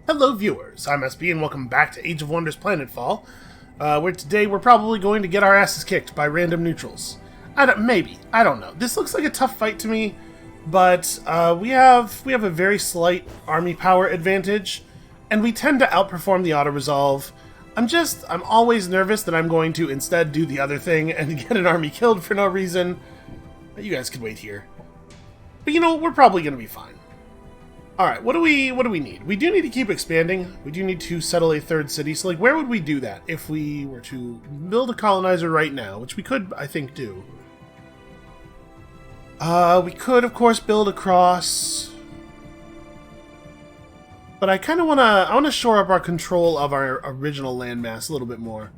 Hello viewers, I'm SB and welcome back to Age of Wonders Planetfall, where today we're probably going to get our asses kicked by random neutrals. I don't know. This looks like a tough fight to me, but we have a very slight army power advantage, and we tend to outperform the auto-resolve. I'm always nervous that I'm going to instead do the other thing and get an army killed for no reason. You guys can wait here. But you know, we're probably going to be fine. Alright, what do we need? We do need to keep expanding. We do need to settle a third city. So, like, where would we do that if we were to build a colonizer right now? Which we could, I think, do. We could, of course, build across. But I kind of want to shore up our control of our original landmass a little bit more.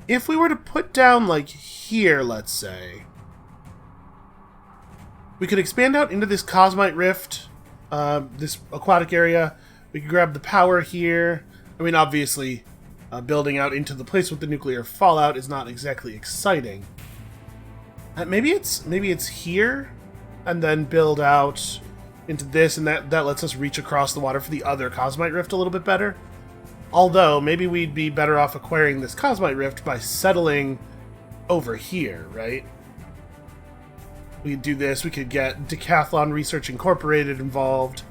If we were to put down, like, here, let's say, we could expand out into this Cosmite Rift, this aquatic area. We could grab the power here. I mean, obviously, building out into the place with the nuclear fallout is not exactly exciting. Maybe it's here, and then build out into this, and that lets us reach across the water for the other Cosmite Rift a little bit better. Although, maybe we'd be better off acquiring this Cosmite Rift by settling over here, right? We could do this, we could get Decathlon Research Incorporated involved.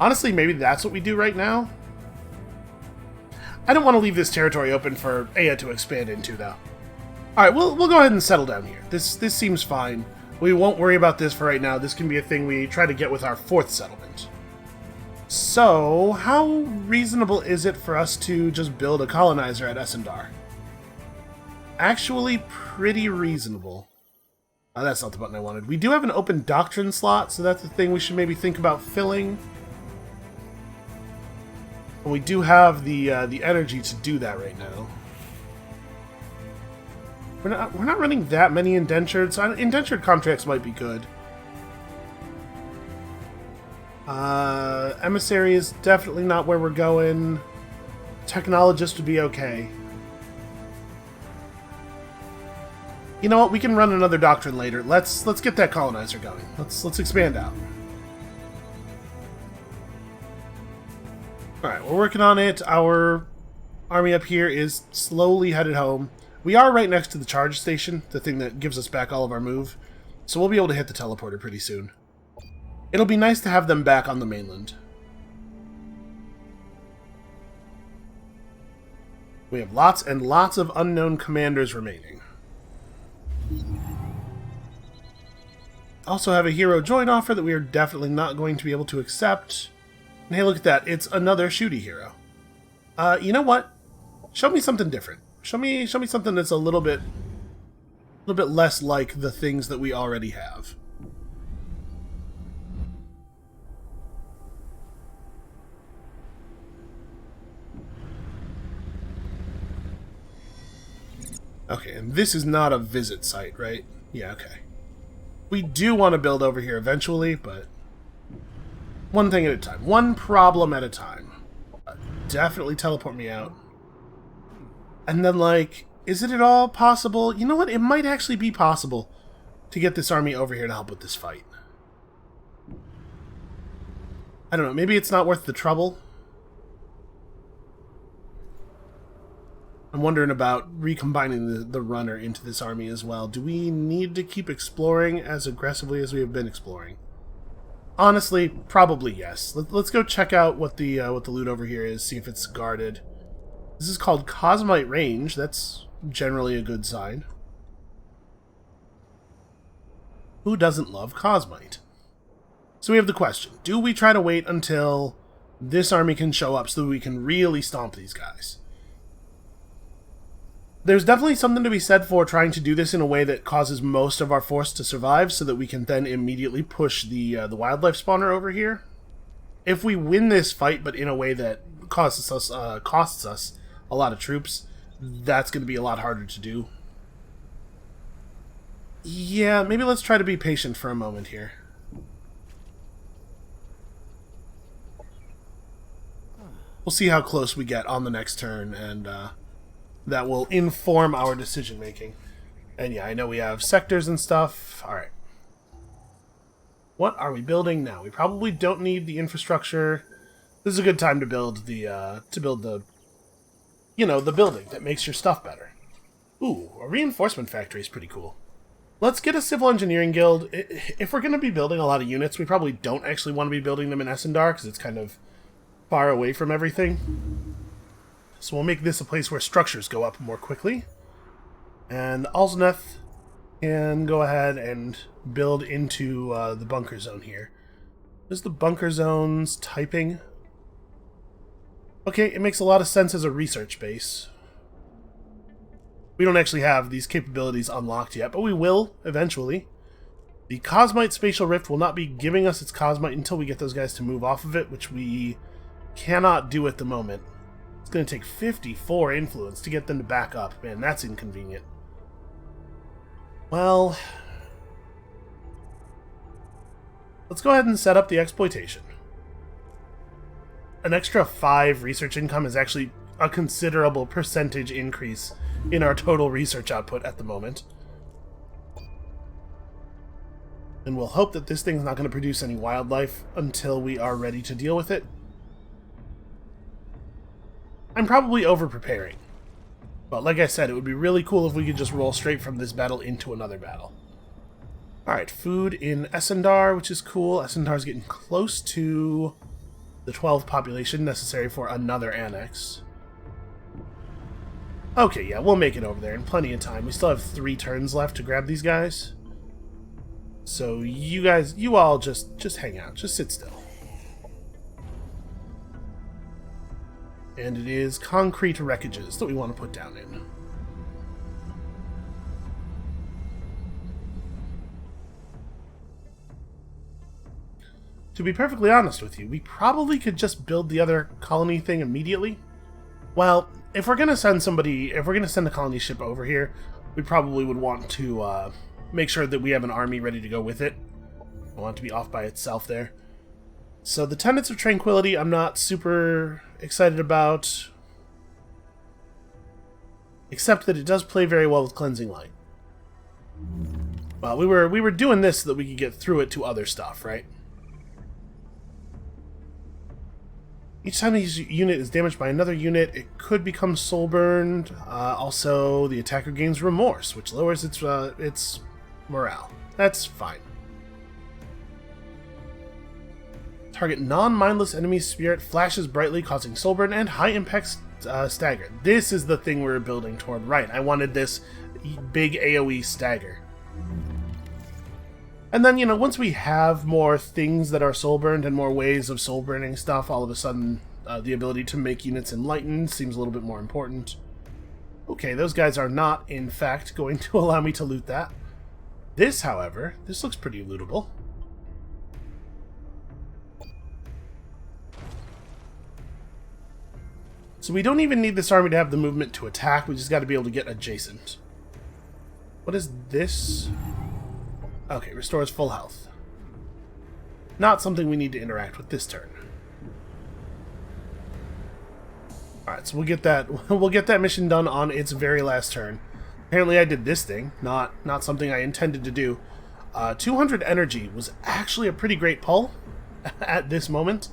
Honestly, maybe that's what we do right now. I don't want to leave this territory open for Aya to expand into, though. Alright, we'll go ahead and settle down here. This seems fine. We won't worry about this for right now. This can be a thing we try to get with our fourth settlement. So, how reasonable is it for us to just build a colonizer at Essendar? Actually, pretty reasonable. Oh, that's not the button I wanted. We do have an open doctrine slot, so that's a thing we should maybe think about filling. And we do have the energy to do that right now. We're not running that many indentured, so indentured contracts might be good. Emissary is definitely not where we're going. Technologist would be okay. You know what? We can run another doctrine later. Let's get that colonizer going. Let's expand out. All right, we're working on it. Our army up here is slowly headed home. We are right next to the charge station, the thing that gives us back all of our move. So we'll be able to hit the teleporter pretty soon. It'll be nice to have them back on the mainland. We have lots and lots of unknown commanders remaining. Also have a hero join offer that we are definitely not going to be able to accept. And hey, look at that. It's another shooty hero. You know what? Show me something different. Show me something that's a little bit less like the things that we already have. Okay, and this is not a visit site, right? Yeah, okay. We do want to build over here eventually, but one thing at a time. One problem at a time. Definitely teleport me out. And then, like, is it at all possible? You know what? It might actually be possible to get this army over here to help with this fight. I don't know. Maybe it's not worth the trouble. I'm wondering about recombining the runner into this army as well. Do we need to keep exploring as aggressively as we have been exploring? Honestly, probably yes. Let's go check out what the loot over here is, see if it's guarded. This is called Cosmite Range. That's generally a good sign. Who doesn't love Cosmite? So we have the question. Do we try to wait until this army can show up so that we can really stomp these guys? There's definitely something to be said for trying to do this in a way that causes most of our force to survive so that we can then immediately push the wildlife spawner over here. If we win this fight, but in a way that costs us a lot of troops, that's going to be a lot harder to do. Yeah, maybe let's try to be patient for a moment here. We'll see how close we get on the next turn, and that will inform our decision making. And yeah, I know we have sectors and stuff. Alright. What are we building now? We probably don't need the infrastructure. This is a good time to build the you know, the building that makes your stuff better. Ooh, a reinforcement factory is pretty cool. Let's get a civil engineering guild. If we're going to be building a lot of units, we probably don't actually want to be building them in Essendar, because it's kind of far away from everything. So we'll make this a place where structures go up more quickly. And Alzneth can go ahead and build into the bunker zone here. Is the bunker zone's typing? Okay, it makes a lot of sense as a research base. We don't actually have these capabilities unlocked yet, but we will eventually. The Cosmite Spatial Rift will not be giving us its Cosmite until we get those guys to move off of it, which we cannot do at the moment. It's going to take 54 influence to get them to back up. Man, that's inconvenient. Well, let's go ahead and set up the exploitation. An extra 5 research income is actually a considerable percentage increase in our total research output at the moment. And we'll hope that this thing's not going to produce any wildlife until we are ready to deal with it. I'm probably over-preparing. But like I said, it would be really cool if we could just roll straight from this battle into another battle. Alright, food in Essendar, which is cool. Essendar's getting close to the 12 population necessary for another annex. Okay, yeah, we'll make it over there in plenty of time. We still have 3 turns left to grab these guys. So you guys, you all just hang out. Just sit still. And it is concrete wreckages that we want to put down in. To be perfectly honest with you, we probably could just build the other colony thing immediately. Well, if we're going to send somebody, if we're going to send a colony ship over here, we probably would want to make sure that we have an army ready to go with it. I want it to be off by itself there. So the Tenets of Tranquility I'm not super excited about, except that it does play very well with Cleansing Light. Well, we were doing this so that we could get through it to other stuff, right? Each time this unit is damaged by another unit, it could become soul-burned. Also, the attacker gains Remorse, which lowers its morale. That's fine. Target non-mindless enemy's spirit flashes brightly, causing soul-burn and high-impact stagger. This is the thing we're building toward. Right, I wanted this big AoE stagger. And then, you know, once we have more things that are soul-burned and more ways of soul-burning stuff, all of a sudden the ability to make units enlightened seems a little bit more important. Okay, those guys are not, in fact, going to allow me to loot that. This, however, this looks pretty lootable. So we don't even need this army to have the movement to attack, we just got to be able to get adjacent. What is this? Okay, restores full health. Not something we need to interact with this turn. Alright, so we'll get that mission done on its very last turn. Apparently I did this thing, not something I intended to do. 200 energy was actually a pretty great pull at this moment.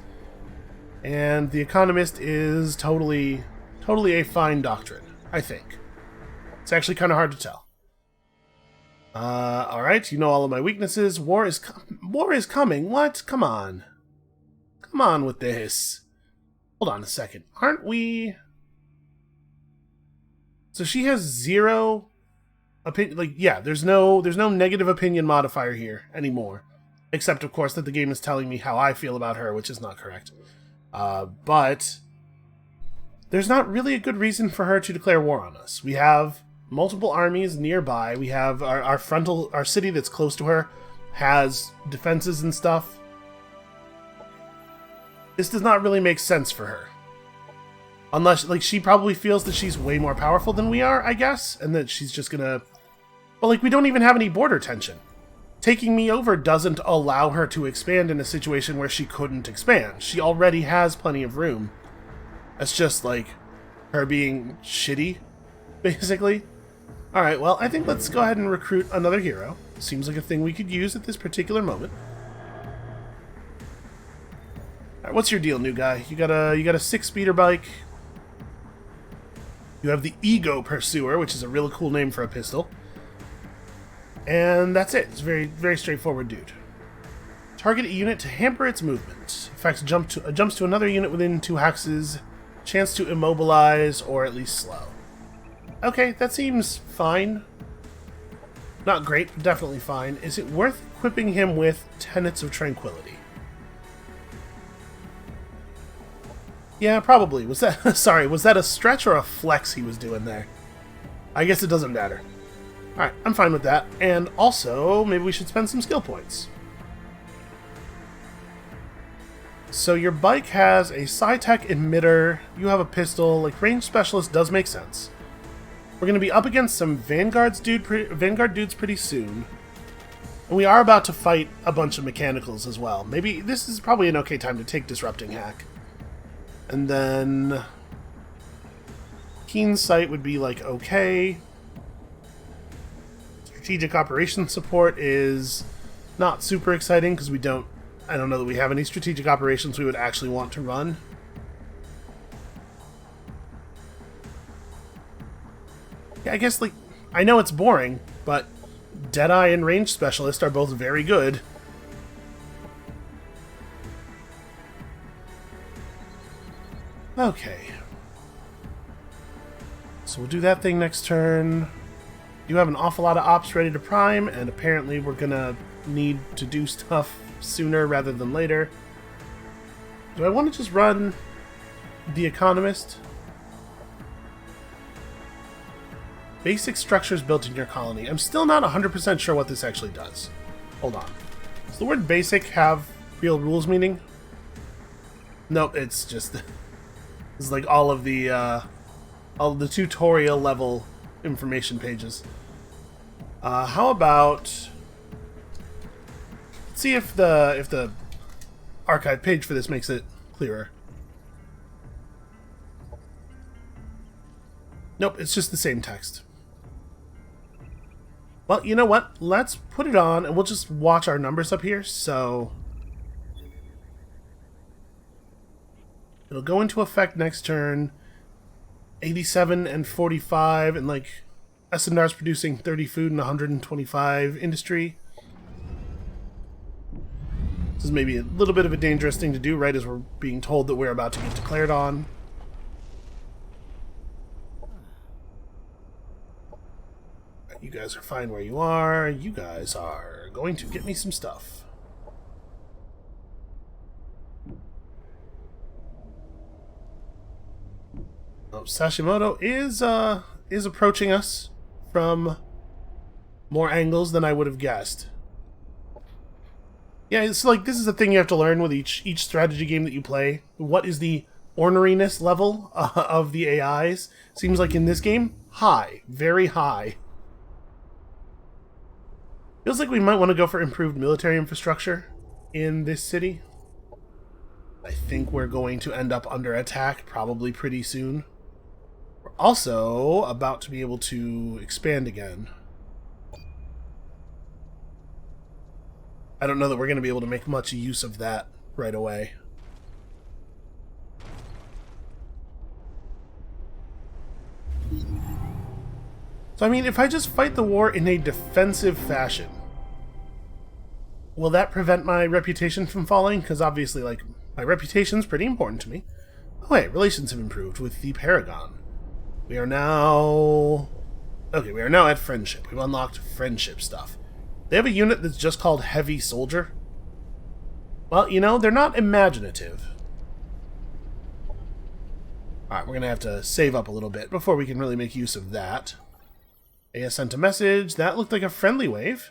And the Economist is totally a fine doctrine, I think. It's actually kind of hard to tell. Alright, you know all of my weaknesses. War is coming. What? Come on. Come on with this. Hold on a second. Aren't we... So she has 0 opinion... Like, yeah, there's no negative opinion modifier here anymore. Except, of course, that the game is telling me how I feel about her, which is not correct. But there's not really a good reason for her to declare war on us. We have multiple armies nearby. We have our city that's close to her has defenses and stuff. This does not really make sense for her. Unless, like, she probably feels that she's way more powerful than we are, I guess, and that she's just gonna... Well, like, we don't even have any border tension. Taking me over doesn't allow her to expand in a situation where she couldn't expand. She already has plenty of room. That's just, like, her being shitty, basically. Alright, well, I think let's go ahead and recruit another hero. Seems like a thing we could use at this particular moment. Alright, what's your deal, new guy? You got a 6-speeder bike. You have the Ego Pursuer, which is a really cool name for a pistol. And that's it. It's a very, very straightforward dude. Target a unit to hamper its movement. Effects jumps to another unit within 2 hexes. Chance to immobilize or at least slow. Okay, that seems fine. Not great, but definitely fine. Is it worth equipping him with Tenets of Tranquility? Yeah, probably. Was that sorry, was that a stretch or a flex he was doing there? I guess it doesn't matter. Alright, I'm fine with that. And also, maybe we should spend some skill points. So your bike has a Sci-Tech emitter, you have a pistol, like range specialist does make sense. We're going to be up against some Vanguard dudes pretty soon. And we are about to fight a bunch of mechanicals as well. Maybe this is probably an okay time to take Disrupting Hack. And then Keen Sight would be like okay. Strategic Operations Support is not super exciting because I don't know that we have any strategic operations we would actually want to run. Yeah, I guess, like, I know it's boring, but Deadeye and Range Specialist are both very good. Okay. So we'll do that thing next turn. You have an awful lot of ops ready to prime, and apparently we're gonna need to do stuff sooner rather than later. Do I want to just run the Economist? Basic structures built in your colony. I'm still not 100% sure what this actually does. Hold on. Does the word basic have real rules meaning? Nope, it's just... it's like all of the tutorial level information pages. How about... let's see if the archive page for this makes it clearer. Nope, it's just the same text. Well, you know what? Let's put it on, and we'll just watch our numbers up here, so... it'll go into effect next turn. 87 and 45, and like... S&R's producing 30 food and 125 industry. This is maybe a little bit of a dangerous thing to do, right as we're being told that we're about to get declared on. You guys are fine where you are. You guys are going to get me some stuff. Oh, Sashimoto is approaching us from more angles than I would have guessed. Yeah, it's like this is a thing you have to learn with each strategy game that you play. What is the orneriness level of the AIs? Seems like in this game, high, very high. Feels like we might want to go for improved military infrastructure in this city. I think we're going to end up under attack probably pretty soon. We're also about to be able to expand again. I don't know that we're going to be able to make much use of that right away. So, I mean, if I just fight the war in a defensive fashion, will that prevent my reputation from falling? Because obviously, like, my reputation's pretty important to me. Oh, wait, relations have improved with the Paragon. We are now... okay, we are now at Friendship. We've unlocked Friendship stuff. They have a unit that's just called Heavy Soldier. Well, you know, they're not imaginative. Alright, we're going to have to save up a little bit before we can really make use of that. AS sent a message. That looked like a friendly wave.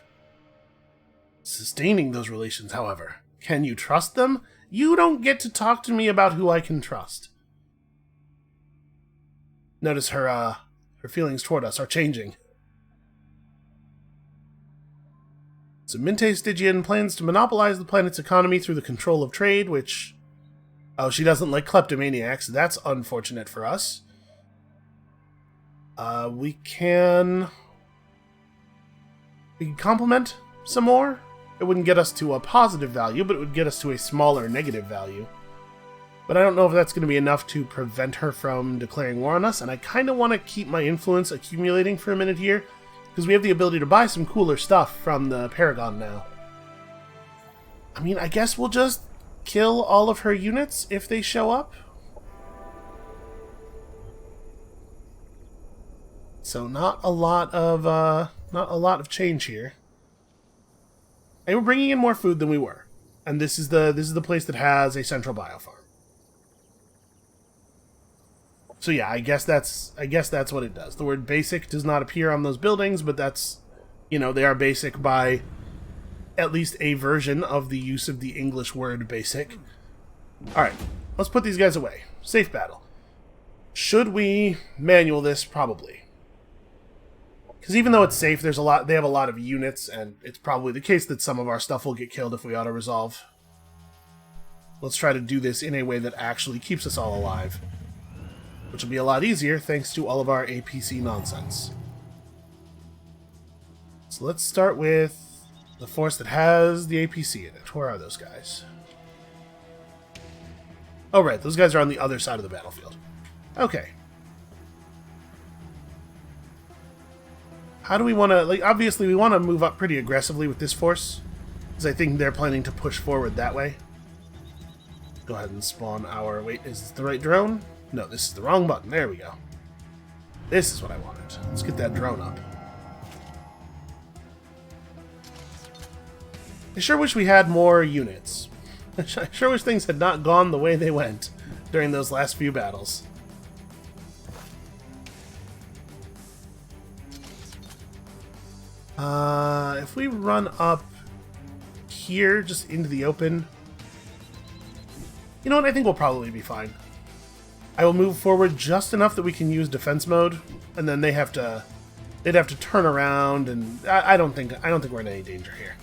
Sustaining those relations, however. Can you trust them? You don't get to talk to me about who I can trust. Notice her feelings toward us are changing. So Minte Stygian plans to monopolize the planet's economy through the control of trade, which... oh, she doesn't like kleptomaniacs. That's unfortunate for us. We can complement some more. It wouldn't get us to a positive value, but it would get us to a smaller negative value. But I don't know if that's going to be enough to prevent her from declaring war on us, and I kind of want to keep my influence accumulating for a minute here, because we have the ability to buy some cooler stuff from the Paragon now. I mean, I guess we'll just kill all of her units if they show up. So not a lot of change here. And we're bringing in more food than we were. And this is the place that has a central biofarm. So yeah, I guess that's what it does. The word basic does not appear on those buildings, but that's, you know, they are basic by at least a version of the use of the English word basic. Alright, let's put these guys away. Safe battle. Should we manual this? Probably. Because even though it's safe, they have a lot of units, and it's probably the case that some of our stuff will get killed if we auto-resolve. Let's try to do this in a way that actually keeps us all alive. Which will be a lot easier thanks to all of our APC nonsense. So let's start with the force that has the APC in it. Where are those guys? Oh, right. Those guys are on the other side of the battlefield. Okay. How do we want to... Like, obviously, we want to move up pretty aggressively with this force, because I think they're planning to push forward that way. Go ahead and spawn our... Wait, is this the right drone? No, this is the wrong button. There we go. This is what I wanted. Let's get that drone up. I sure wish we had more units. I sure wish things had not gone the way they went during those last few battles. If we run up here, just into the open... You know what? I think we'll probably be fine. I will move forward just enough that we can use defense mode, and then they'd have to turn around, and I don't think we're in any danger here.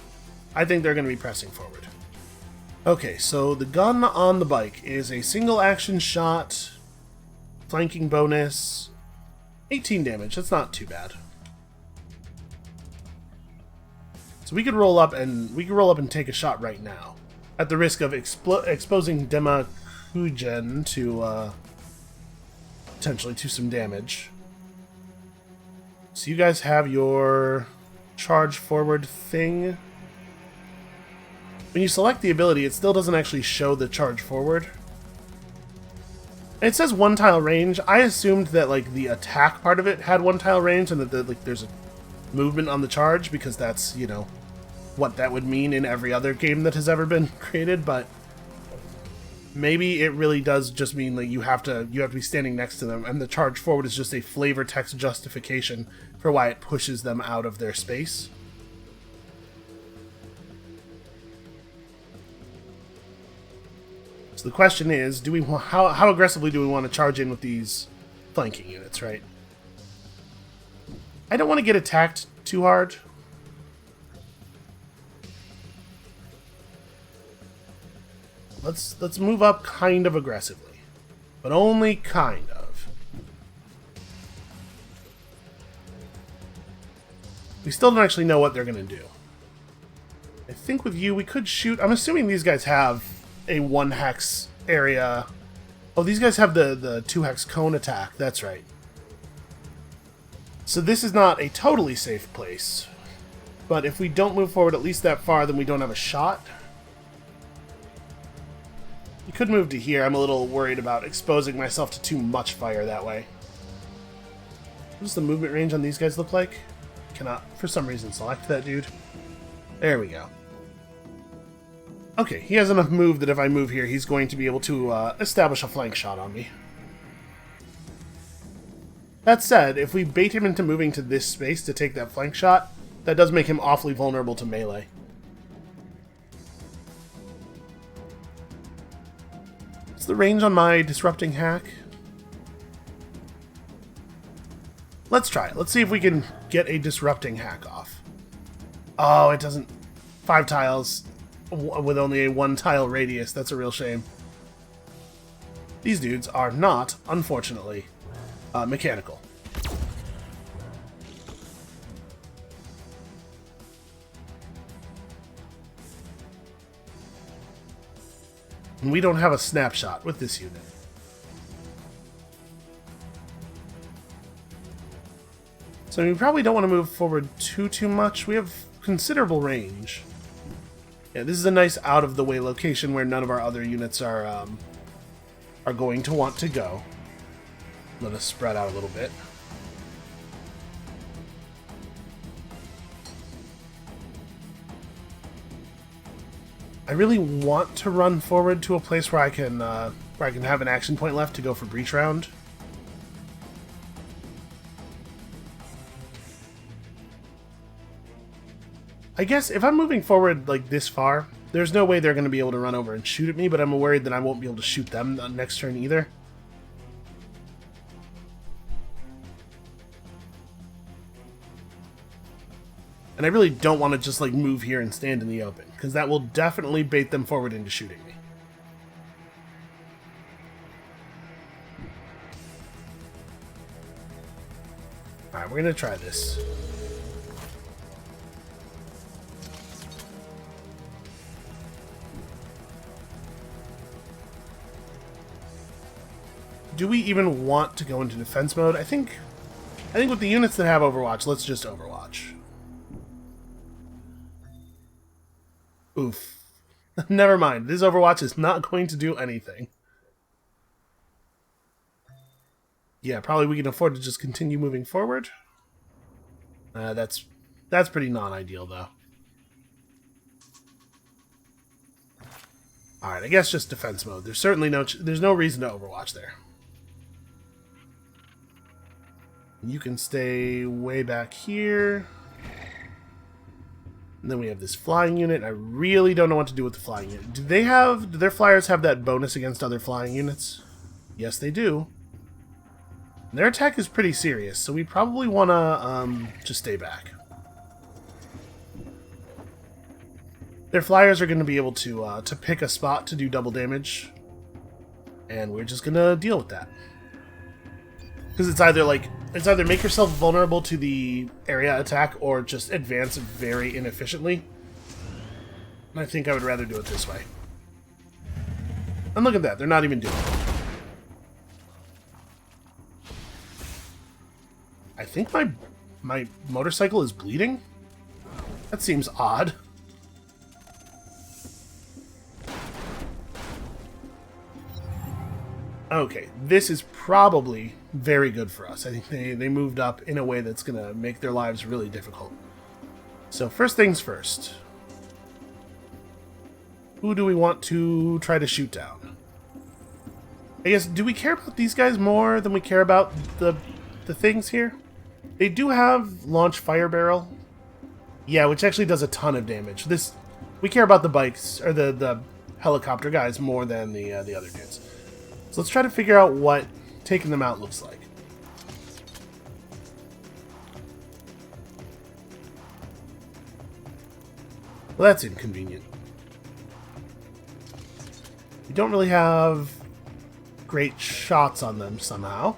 I think they're going to be pressing forward. Okay, so the gun on the bike is a single action shot, flanking bonus, 18 damage. That's not too bad. So we could roll up and take a shot right now, at the risk of exposing Dema Kujen to potentially to some damage. So you guys have your charge forward thing. When you select the ability, it still doesn't actually show the charge forward. It says one tile range. I assumed that like the attack part of it had one tile range, and that there's a movement on the charge, because that's, you know, what that would mean in every other game that has ever been created. But maybe it really does just mean that you have to be standing next to them, and the charge forward is just a flavor text justification for why it pushes them out of their space. So the question is, how aggressively do we want to charge in with these flanking units, right? I don't want to get attacked too hard. Let's move up kind of aggressively, but only kind of. We still don't actually know what they're going to do. I think with you we could shoot. I'm assuming these guys have a 1 hex area. Oh, these guys have the 2 hex cone attack. That's right. So this is not a totally safe place. But if we don't move forward at least that far, then we don't have a shot. You could move to here. I'm a little worried about exposing myself to too much fire that way. What does the movement range on these guys look like? Cannot, for some reason, select that dude. There we go. Okay, he has enough move that if I move here, he's going to be able to establish a flank shot on me. That said, if we bait him into moving to this space to take that flank shot, that does make him awfully vulnerable to melee. What's the range on my disrupting hack? Let's try it. Let's see if we can get a disrupting hack off. Oh, it doesn't... 5 tiles with only a 1 tile radius. That's a real shame. These dudes are not, unfortunately, mechanical. And we don't have a snapshot with this unit. So we probably don't want to move forward too much. We have considerable range. Yeah, this is a nice out-of-the-way location where none of our other units are going to want to go. Let us spread out a little bit. I really want to run forward to a place where I can have an action point left to go for breach round. I guess if I'm moving forward like this far, there's no way they're going to be able to run over and shoot at me, but I'm worried that I won't be able to shoot them on next turn either. And I really don't want to just like move here and stand in the open, because that will definitely bait them forward into shooting me. Alright, we're going to try this. Do we even want to go into defense mode? I think with the units that have Overwatch, let's just Overwatch. Oof. Never mind. This Overwatch is not going to do anything. Yeah, probably we can afford to just continue moving forward. That's pretty non-ideal, though. Alright, I guess just defense mode. There's certainly there's no reason to Overwatch there. You can stay way back here. And then we have this flying unit. I really don't know what to do with the flying unit. Do their flyers have that bonus against other flying units? Yes, they do. And their attack is pretty serious, so we probably want to just stay back. Their flyers are going to be able to pick a spot to do double damage, and we're just going to deal with that. Because it's either make yourself vulnerable to the area attack or just advance very inefficiently. And I think I would rather do it this way. And look at that, they're not even doing it. I think my motorcycle is bleeding? That seems odd. Okay, this is probably very good for us. I think they moved up in a way that's going to make their lives really difficult. So first things first. Who do we want to try to shoot down? I guess, do we care about these guys more than we care about the things here? They do have launch fire barrel. Yeah, which actually does a ton of damage. We care about the bikes, or the helicopter guys more than the other dudes. So let's try to figure out what taking them out looks like. Well, that's inconvenient. We don't really have great shots on them somehow.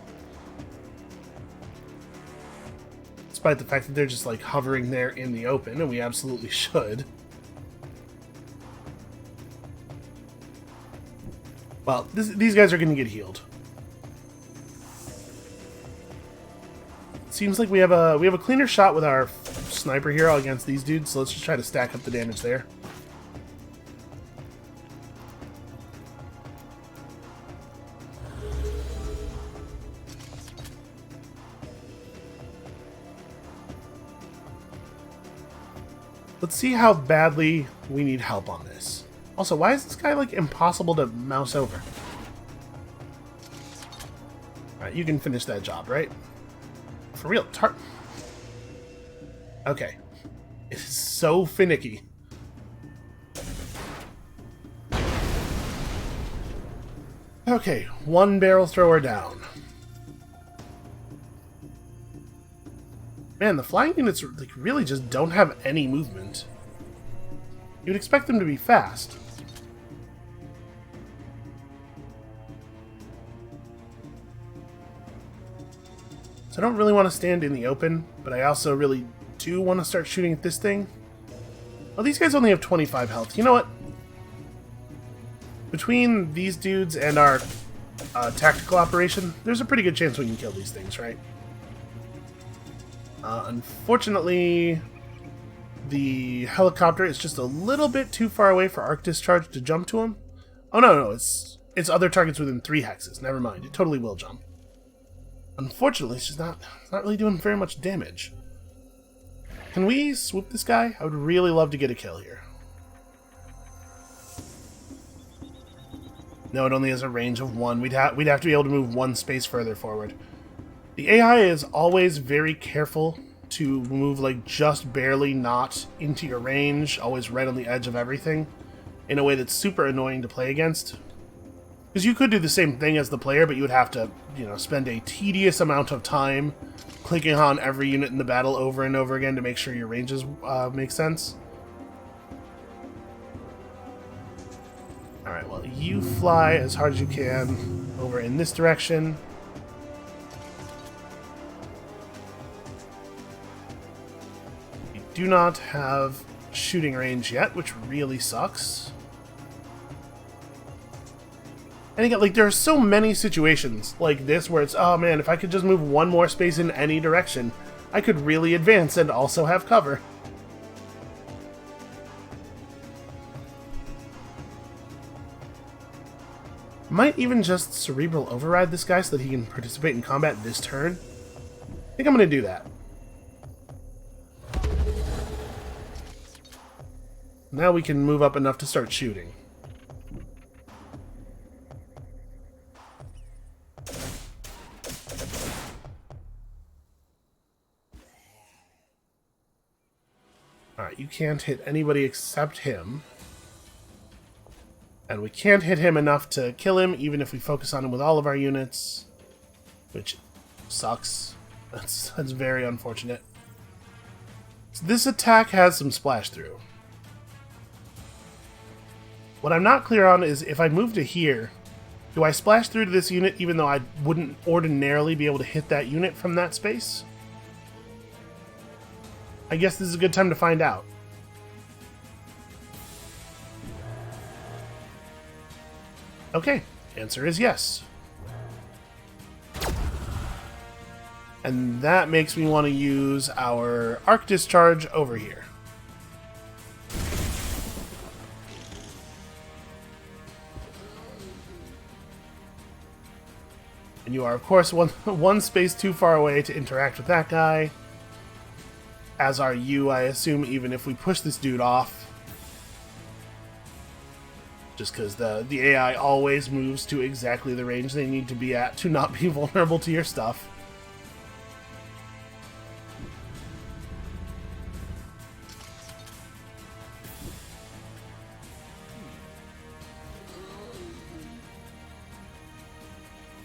Despite the fact that they're just like hovering there in the open, and we absolutely should. Well, these guys are going to get healed. Seems like we have a cleaner shot with our sniper hero against these dudes, so let's just try to stack up the damage there. Let's see how badly we need help on this. Also, why is this guy, like, impossible to mouse over? Alright, you can finish that job, right? For real, okay. It is so finicky. Okay, one barrel thrower down. Man, the flying units like really just don't have any movement. You'd expect them to be fast. So I don't really want to stand in the open, but I also really do want to start shooting at this thing. Well, these guys only have 25 health. You know what? between these dudes and our tactical operation, there's a pretty good chance we can kill these things, right? Unfortunately, the helicopter is just a little bit too far away for arc discharge to jump to him. Oh no, it's other targets within 3 hexes. Never mind, it totally will jump. Unfortunately, it's not really doing very much damage. Can we swoop this guy? I would really love to get a kill here. No, it only has a range of 1. We'd have to be able to move 1 space further forward. The AI is always very careful to move like just barely not into your range, always right on the edge of everything, in a way that's super annoying to play against. Because you could do the same thing as the player, but you would have to, spend a tedious amount of time clicking on every unit in the battle over and over again to make sure your ranges make sense. Alright, well, you fly as hard as you can over in this direction. We do not have shooting range yet, which really sucks. And again, like, there are so many situations like this where it's, oh man, if I could just move 1 more space in any direction, I could really advance and also have cover. Might even just cerebral override this guy so that he can participate in combat this turn. I think I'm going to do that. Now we can move up enough to start shooting. Alright, you can't hit anybody except him. And we can't hit him enough to kill him, even if we focus on him with all of our units. Which sucks. That's very unfortunate. So this attack has some splash through. What I'm not clear on is if I move to here, do I splash through to this unit even though I wouldn't ordinarily be able to hit that unit from that space? I guess this is a good time to find out. Okay, answer is yes. And that makes me want to use our arc discharge over here. And you are, of course, one space too far away to interact with that guy. As are you, I assume, even if we push this dude off. Just because the AI always moves to exactly the range they need to be at to not be vulnerable to your stuff.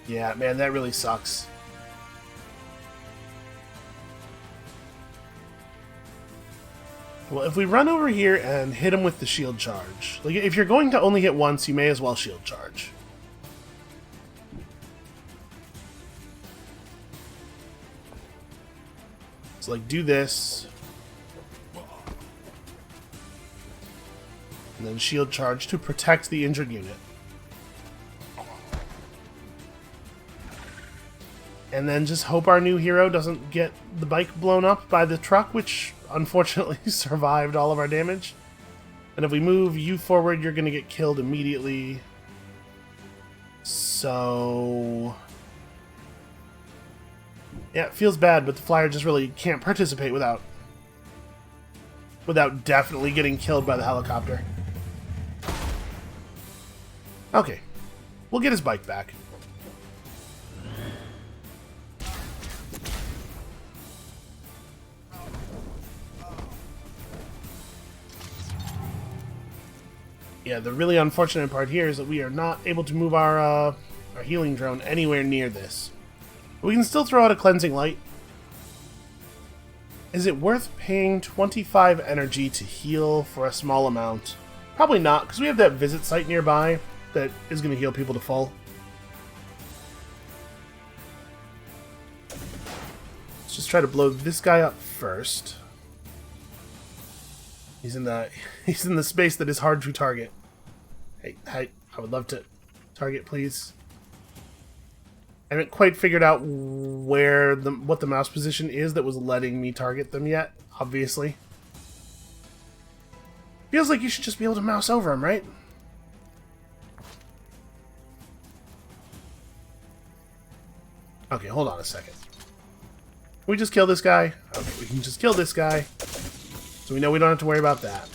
Yeah, man, that really sucks. Well, if we run over here and hit him with the shield charge, like if you're going to only hit once, you may as well shield charge. So, like, do this. And then shield charge to protect the injured unit. And then just hope our new hero doesn't get the bike blown up by the truck, which unfortunately survived all of our damage. And if we move you forward, you're going to get killed immediately. So... yeah, it feels bad, but the flyer just really can't participate without definitely getting killed by the helicopter. Okay. We'll get his bike back. Yeah, the really unfortunate part here is that we are not able to move our healing drone anywhere near this. We can still throw out a cleansing light. Is it worth paying 25 energy to heal for a small amount? Probably not, because we have that visit site nearby that is going to heal people to full. Let's just try to blow this guy up first. He's in the space that is hard to target. Hey, I would love to target, please. I haven't quite figured out where what the mouse position is that was letting me target them yet, obviously. Feels like you should just be able to mouse over them, right? Okay, hold on a second. Can we just kill this guy? Okay, we can just kill this guy. So we know we don't have to worry about that.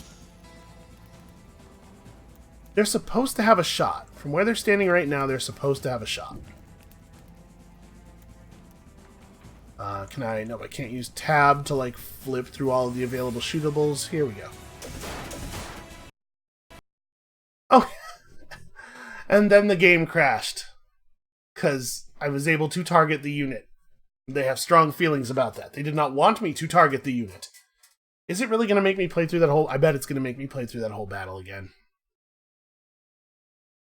They're supposed to have a shot. From where they're standing right now, they're supposed to have a shot. Can I? No, I can't use tab to, like, flip through all of the available shootables. Here we go. Oh! And then the game crashed. Because I was able to target the unit. They have strong feelings about that. They did not want me to target the unit. Is it really going to make me play through that whole... I bet it's going to make me play through that whole battle again.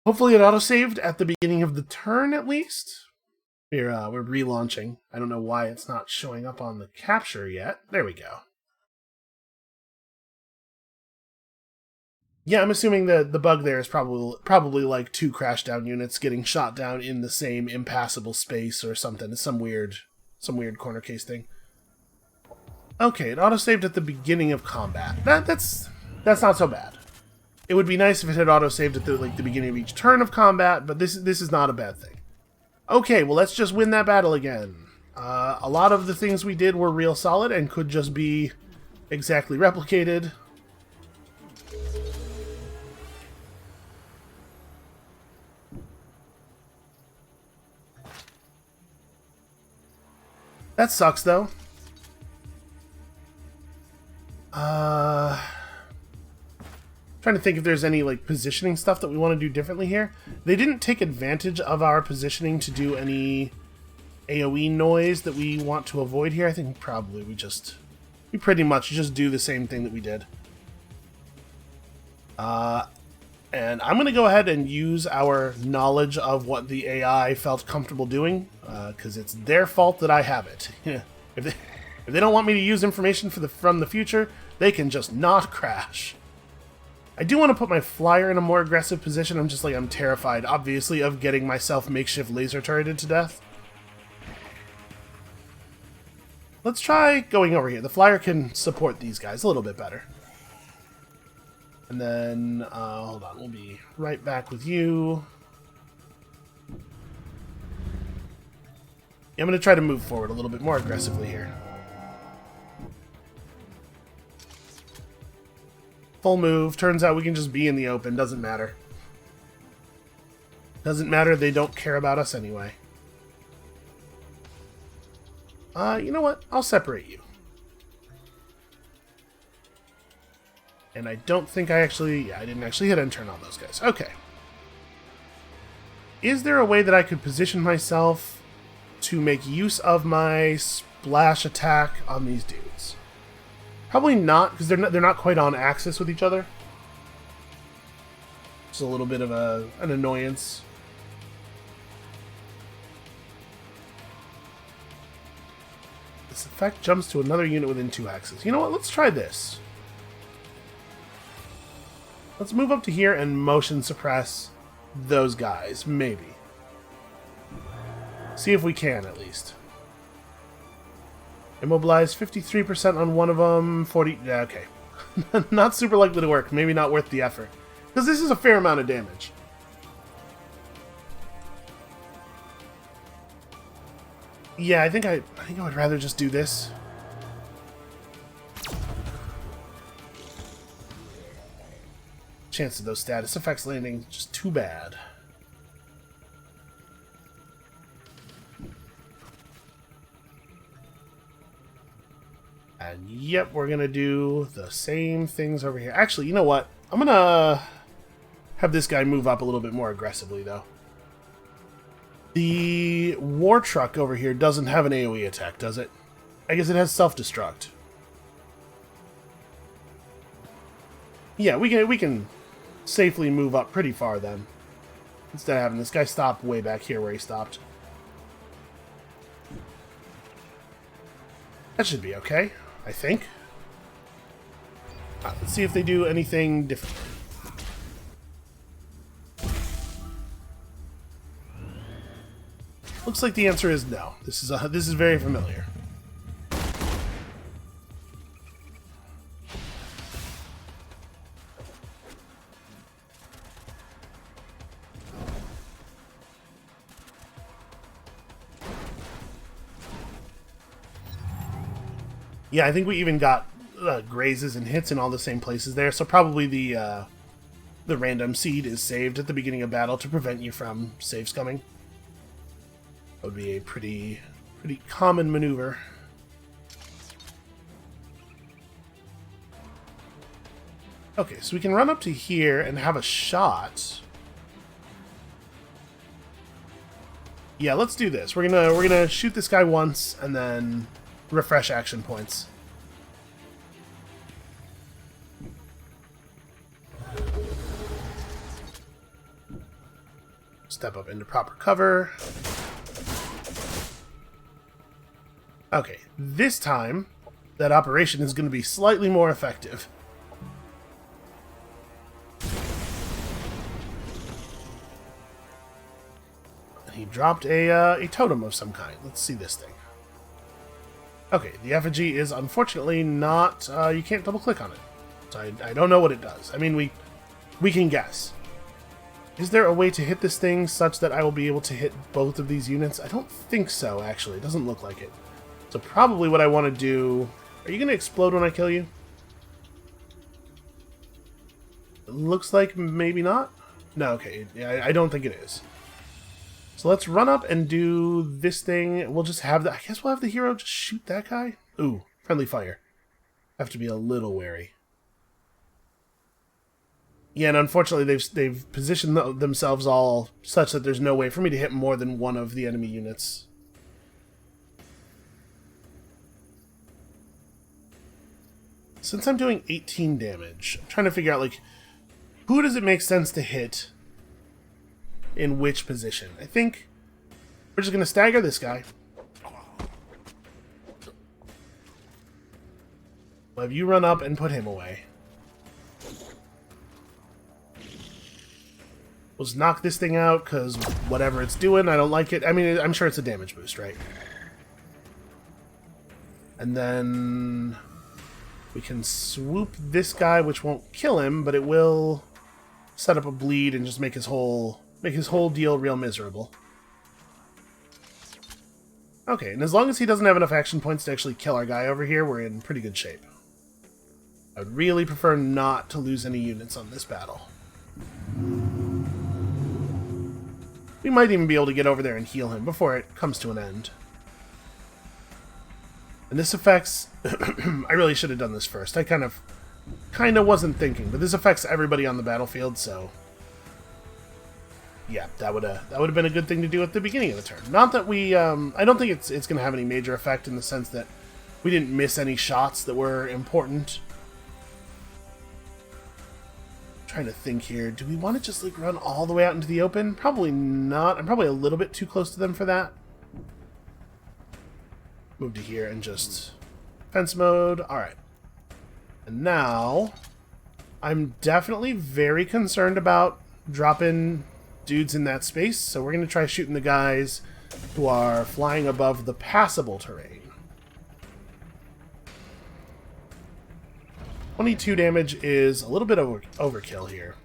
Hopefully it autosaved at the beginning of the turn, at least. Here, we're relaunching. I don't know why it's not showing up on the capture yet. There we go. Yeah, I'm assuming that the bug there is probably like 2 crash down units getting shot down in the same impassable space or something. It's some weird corner case thing. Okay, it autosaved at the beginning of combat. That's not so bad. It would be nice if it had autosaved at the beginning of each turn of combat, but this is not a bad thing. Okay, well, let's just win that battle again. A lot of the things we did were real solid and could just be exactly replicated. That sucks, though. Trying to think if there's any, like, positioning stuff that we want to do differently here. They didn't take advantage of our positioning to do any AoE noise that we want to avoid here. I think probably we pretty much just do the same thing that we did. And I'm going to go ahead and use our knowledge of what the AI felt comfortable doing, because it's their fault that I have it. If they don't want me to use information from the future, they can just not crash. I do want to put my flyer in a more aggressive position. I'm terrified, obviously, of getting myself makeshift laser turreted to death. Let's try going over here. The flyer can support these guys a little bit better. And then, hold on, we'll be right back with you. Yeah, I'm going to try to move forward a little bit more aggressively here. Full move. Turns out we can just be in the open. Doesn't matter. Doesn't matter. They don't care about us anyway. You know what? I'll separate you. And I don't think I actually... Yeah, I didn't actually hit and turn on those guys. Okay. Is there a way that I could position myself to make use of my splash attack on these dudes? Probably not, because they're not quite on axis with each other. It's a little bit of an annoyance. This effect jumps to another unit within 2 axes. You know what? Let's try this. Let's move up to here and motion suppress those guys, maybe. See if we can, at least. Immobilize 53% on one of them, 40... Yeah, okay. Not super likely to work. Maybe not worth the effort. Because this is a fair amount of damage. Yeah, I think I would rather just do this. Chance of those status effects landing just too bad. And yep, we're gonna do the same things over here. Actually, you know what? I'm gonna have this guy move up a little bit more aggressively, though. The war truck over here doesn't have an AoE attack, does it? I guess it has self-destruct. Yeah, we can safely move up pretty far then. Instead of having this guy stop way back here where he stopped. That should be okay, I think. Let's see if they do anything different. Looks like the answer is no. This is very familiar. Yeah, I think we even got grazes and hits in all the same places there, so probably the random seed is saved at the beginning of battle to prevent you from save scumming. That would be a pretty common maneuver. Okay, so we can run up to here and have a shot. Yeah, let's do this. We're gonna shoot this guy once and then refresh action points. Step up into proper cover. Okay, this time that operation is going to be slightly more effective. He dropped a totem of some kind. Let's see this thing. Okay, the effigy is unfortunately not... you can't double-click on it. So I don't know what it does. I mean, we can guess. Is there a way to hit this thing such that I will be able to hit both of these units? I don't think so, actually. It doesn't look like it. So probably what I want to do... Are you going to explode when I kill you? It looks like maybe not. No, okay. Yeah, I don't think it is. So let's run up and do this thing. We'll just have the... I guess we'll have the hero just shoot that guy? Ooh, friendly fire. Have to be a little wary. Yeah, and unfortunately they've positioned themselves all such that there's no way for me to hit more than one of the enemy units. Since I'm doing 18 damage, I'm trying to figure out, like, who does it make sense to hit in which position? I think we're just going to stagger this guy. We'll have you run up and put him away. We'll just knock this thing out, because whatever it's doing, I don't like it. I mean, I'm sure it's a damage boost, right? And then we can swoop this guy, which won't kill him, but it will set up a bleed and just make his whole deal real miserable. Okay, and as long as he doesn't have enough action points to actually kill our guy over here, we're in pretty good shape. I would really prefer not to lose any units on this battle. We might even be able to get over there and heal him before it comes to an end. And this affects... I really should have done this first. I kind of wasn't thinking, but this affects everybody on the battlefield, so... Yeah, that would have been a good thing to do at the beginning of the turn. Not that we... I don't think it's going to have any major effect in the sense that we didn't miss any shots that were important. Trying to think here. Do we want to just, like, run all the way out into the open? Probably not. I'm probably a little bit too close to them for that. Move to here and just... Fence mode. Alright. And now... I'm definitely very concerned about dropping dudes in that space, so we're going to try shooting the guys who are flying above the passable terrain. 22 damage is a little bit overkill here.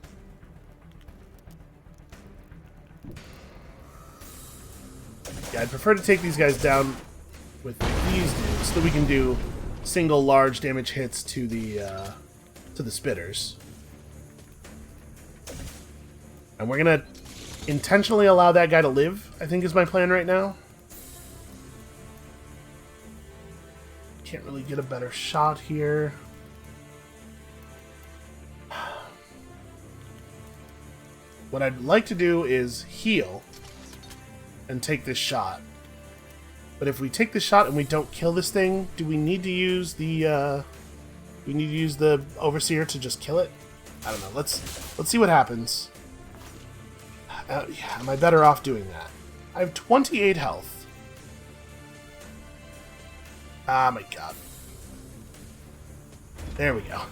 Yeah, I'd prefer to take these guys down with these dudes so that we can do single large damage hits to the spitters. And we're gonna intentionally allow that guy to live, I think is my plan right now. Can't really get a better shot here. What I'd like to do is heal and take this shot. But if we take the shot and we don't kill this thing, do we need to use the Overseer to just kill it? I don't know. Let's see what happens. Yeah, am I better off doing that? I have 28 health. Ah, my god. There we go.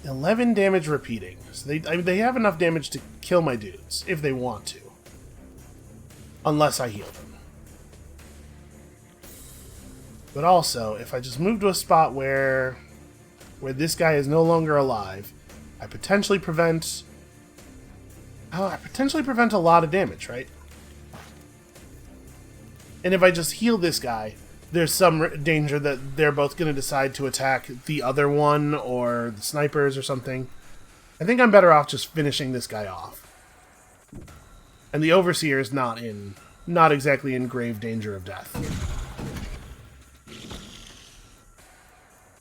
11 damage repeating. So they have enough damage to kill my dudes, if they want to. Unless I heal them. But also, if I just move to a spot where this guy is no longer alive, I potentially prevent a lot of damage, right? And if I just heal this guy, there's some danger that they're both going to decide to attack the other one or the snipers or something. I think I'm better off just finishing this guy off. And the Overseer is not exactly in grave danger of death.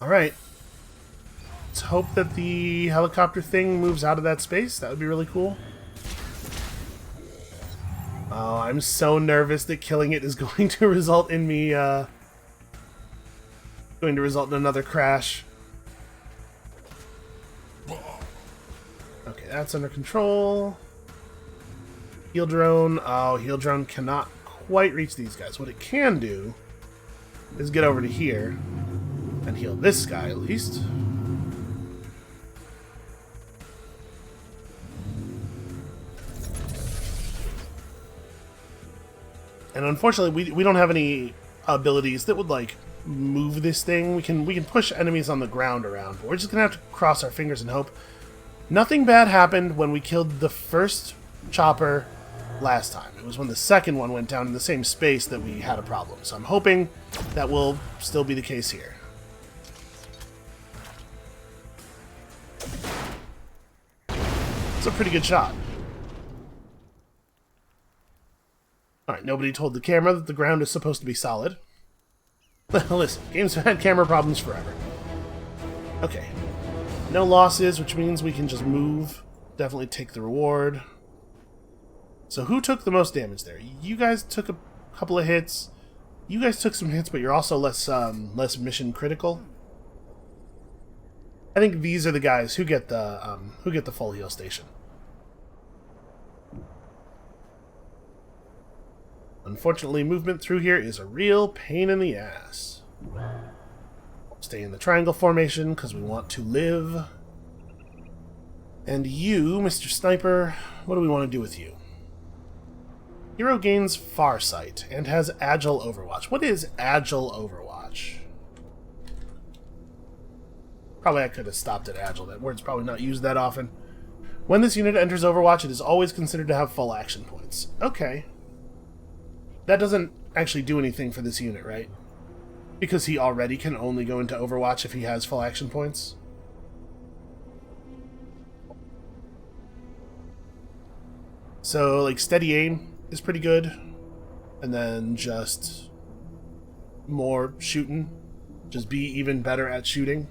Alright. Let's hope that the helicopter thing moves out of that space. That would be really cool. Oh, I'm so nervous that killing it is going to result in me, going to result in another crash. Okay, that's under control. Heal drone. Oh, heal drone cannot quite reach these guys. What it can do is get over to here and heal this guy at least. And unfortunately, we don't have any abilities that would, like, move this thing. We can push enemies on the ground around, but we're just gonna have to cross our fingers and hope. Nothing bad happened when we killed the first chopper last time. It was when the second one went down in the same space that we had a problem. So I'm hoping that will still be the case here. It's a pretty good shot. Alright, nobody told the camera that the ground is supposed to be solid. Listen, games have had camera problems forever. Okay. No losses, which means we can just move. Definitely take the reward. So who took the most damage there? You guys took a couple of hits. You guys took some hits, but you're also less mission critical. I think these are the guys who get the full heal station. Unfortunately, movement through here is a real pain in the ass. Stay in the triangle formation because we want to live. And you, Mr. Sniper, what do we want to do with you? Hero gains Farsight and has Agile Overwatch. What is Agile Overwatch? Probably I could have stopped at Agile. That word's probably not used that often. When this unit enters Overwatch, it is always considered to have full action points. Okay. That doesn't actually do anything for this unit, right? Because he already can only go into Overwatch if he has full action points. So, like, steady aim is pretty good. And then just more shooting. Just be even better at shooting.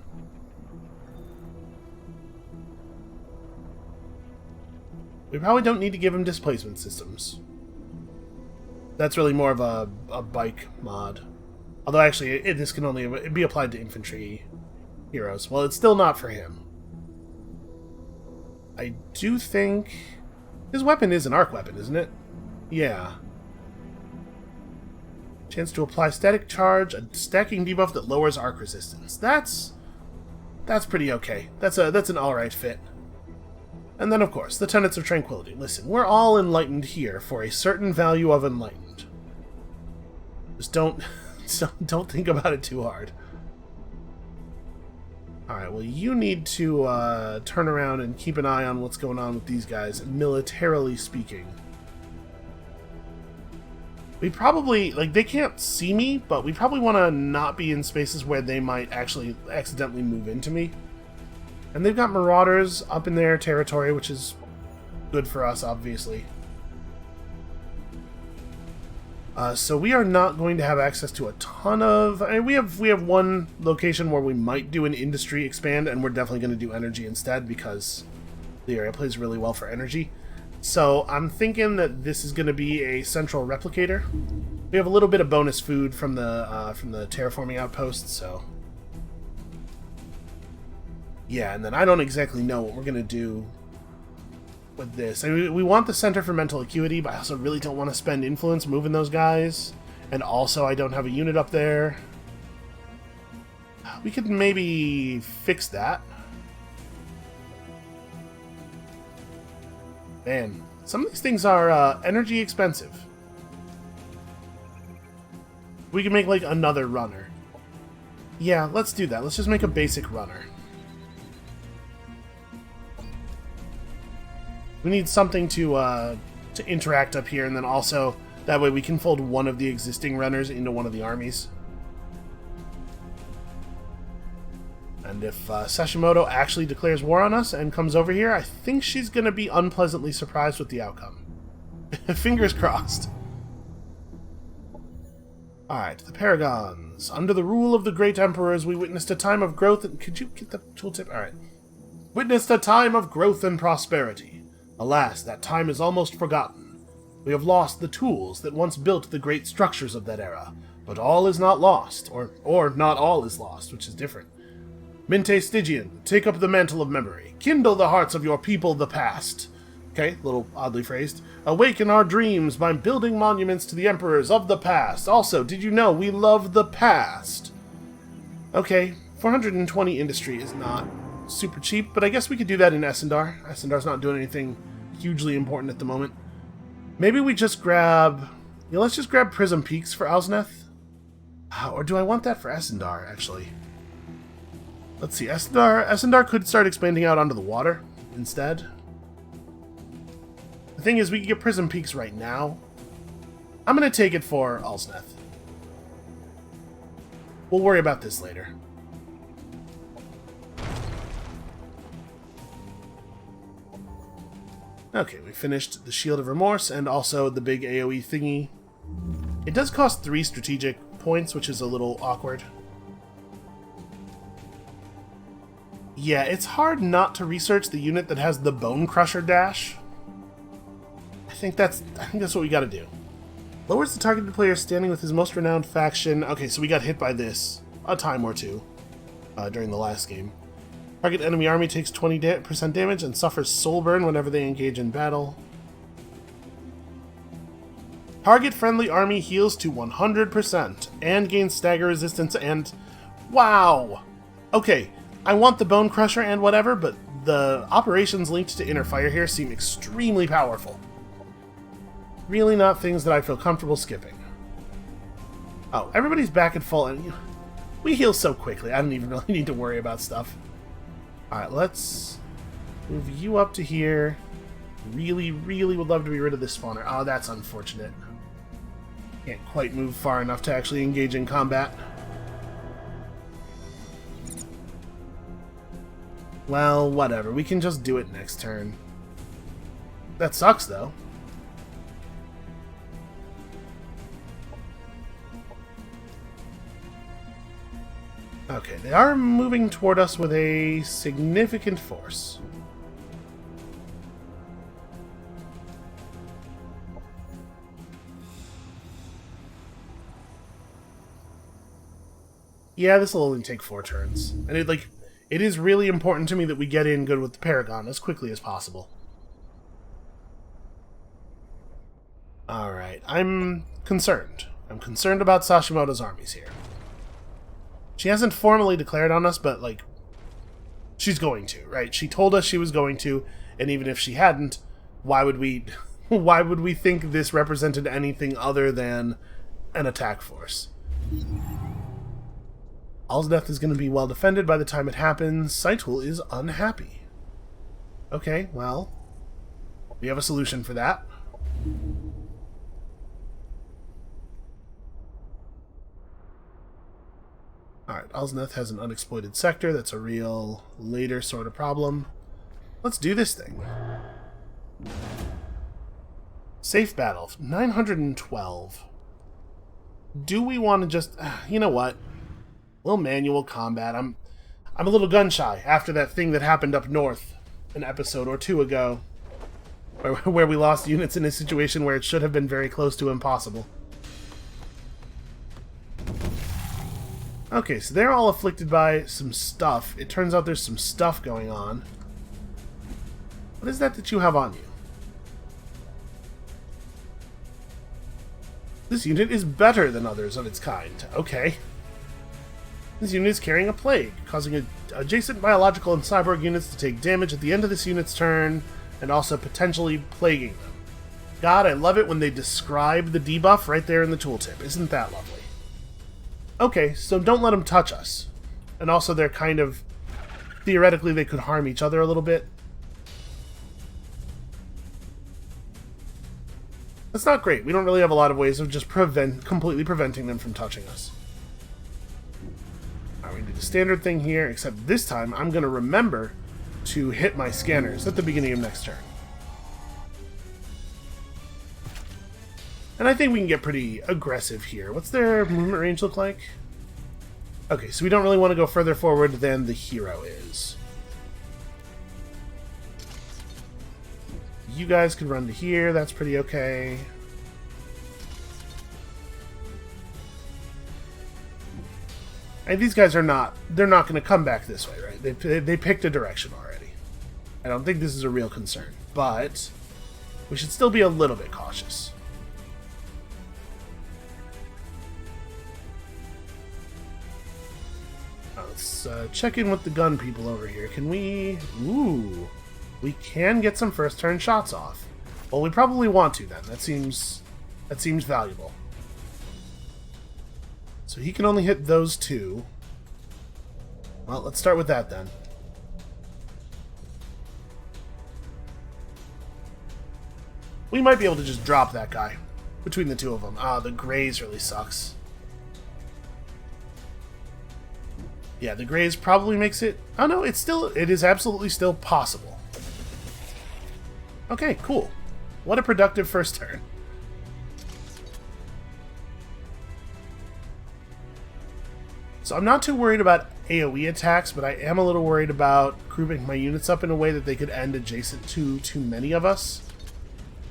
We probably don't need to give him displacement systems. That's really more of a bike mod. Although actually, this can only be applied to infantry heroes. Well, it's still not for him. I do think... his weapon is an arc weapon, isn't it? Yeah. Chance to apply static charge, a stacking debuff that lowers arc resistance. That's pretty okay. That's an alright fit. And then, of course, the Tenets of Tranquility. Listen, we're all enlightened here for a certain value of enlightened. Just don't think about it too hard. Alright, well, you need to turn around and keep an eye on what's going on with these guys, militarily speaking. We probably, like, they can't see me, but we probably want to not be in spaces where they might actually accidentally move into me. And they've got Marauders up in their territory, which is good for us, obviously. So we are not going to have access to a ton of... I mean, we have one location where we might do an industry expand, and we're definitely going to do energy instead, because the area plays really well for energy. So I'm thinking that this is going to be a central replicator. We have a little bit of bonus food from the terraforming outpost, so... yeah, and then I don't exactly know what we're going to do with this. I mean, we want the Center for Mental Acuity, but I also really don't want to spend influence moving those guys. And also, I don't have a unit up there. We could maybe fix that. Man, some of these things are energy expensive. We can make, like, another runner. Yeah, let's do that. Let's just make a basic runner. We need something to interact up here, and then also, that way we can fold one of the existing runners into one of the armies. And if Sashimoto actually declares war on us and comes over here, I think she's going to be unpleasantly surprised with the outcome. Fingers crossed. Alright, the Paragons. Under the rule of the great emperors, we witnessed a time of growth and... Could you get the tooltip? Alright. Witnessed a time of growth and prosperity. Alas, that time is almost forgotten. We have lost the tools that once built the great structures of that era. But all is not lost. Or not all is lost, which is different. Minte Stygian, take up the mantle of memory. Kindle the hearts of your people, the past. Okay, a little oddly phrased. Awaken our dreams by building monuments to the emperors of the past. Also, did you know we love the past? Okay, 420 industry is not super cheap, but I guess we could do that in Essendar. Essendar's not doing anything hugely important at the moment. Maybe we just grab... Yeah, let's just grab Prism Peaks for Alzneth. Or do I want that for Essendar, actually? Let's see, Essendar could start expanding out onto the water instead. The thing is, we can get Prism Peaks right now. I'm going to take it for Alzneth. We'll worry about this later. Okay, we finished the Shield of Remorse and also the big AoE thingy. It does cost 3 strategic points, which is a little awkward. Yeah, it's hard not to research the unit that has the Bone Crusher dash. I think that's what we gotta do. Lowers the targeted player standing with his most renowned faction. Okay, so we got hit by this a time or two during the last game. Target enemy army takes 20% damage and suffers soul burn whenever they engage in battle. Target friendly army heals to 100% and gains stagger resistance and... Wow! Okay, I want the Bone Crusher and whatever, but the operations linked to Inner Fire here seem extremely powerful. Really not things that I feel comfortable skipping. Oh, everybody's back at full, and we heal so quickly, I don't even really need to worry about stuff. Alright, let's move you up to here. Really, really would love to be rid of this spawner. Oh, that's unfortunate. Can't quite move far enough to actually engage in combat. Well, whatever. We can just do it next turn. That sucks, though. Okay, they are moving toward us with a significant force. Yeah, this will only take 4 turns. And it is really important to me that we get in good with the Paragon as quickly as possible. Alright, I'm concerned. I'm concerned about Sashimoto's armies here. She hasn't formally declared on us, but, she's going to, right? She told us she was going to, and even if she hadn't, why would we think this represented anything other than an attack force? Alzneth is going to be well defended by the time it happens. Saitul is unhappy. Okay, well, we have a solution for that. Alright, Alzneth has an unexploited sector. That's a real later sort of problem. Let's do this thing. Safe battle. 912. Do we want to just... You know what? Little manual combat. I'm a little gun-shy after that thing that happened up north an episode or 2 ago. Where we lost units in a situation where it should have been very close to impossible. Okay, so they're all afflicted by some stuff. It turns out there's some stuff going on. What is that you have on you? This unit is better than others of its kind. Okay. This unit is carrying a plague, causing adjacent biological and cyborg units to take damage at the end of this unit's turn. and also potentially plaguing them. God, I love it when they describe the debuff right there in the tooltip. Isn't that lovely? Okay, so don't let them touch us. And also they're kind of... Theoretically, they could harm each other a little bit. That's not great. We don't really have a lot of ways of just completely preventing them from touching us. Alright, we do the standard thing here, except this time I'm going to remember to hit my scanners at the beginning of next turn. And I think we can get pretty aggressive here. What's their movement range look like? Okay, so we don't really want to go further forward than the hero is. You guys can run to here, that's pretty okay. And these guys are not, they're not going to come back this way, right? They picked a direction already. I don't think this is a real concern, but we should still be a little bit cautious. Let's check in with the gun people over here. Can we... Ooh. We can get some first turn shots off. Well, we probably want to then. That seems valuable. So he can only hit those two. Well, let's start with that then. We might be able to just drop that guy between the two of them. Ah, the Graze really sucks. Yeah, the Graze probably makes it... Oh no, it is absolutely still possible. Okay, cool. What a productive first turn. So I'm not too worried about AoE attacks, but I am a little worried about grouping my units up in a way that they could end adjacent to too many of us.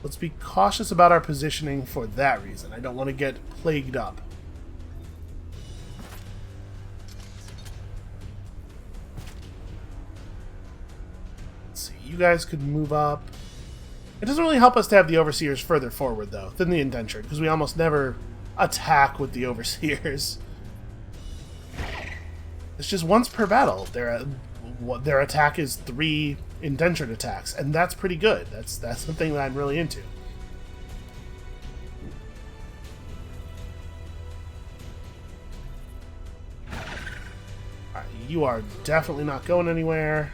Let's be cautious about our positioning for that reason. I don't want to get plagued up. Let's see, you guys could move up. It doesn't really help us to have the Overseers further forward, though, than the Indentured, because we almost never attack with the Overseers. It's just once per battle. Their attack is 3 Indentured attacks, and that's pretty good. That's the thing that I'm really into. Alright, you are definitely not going anywhere.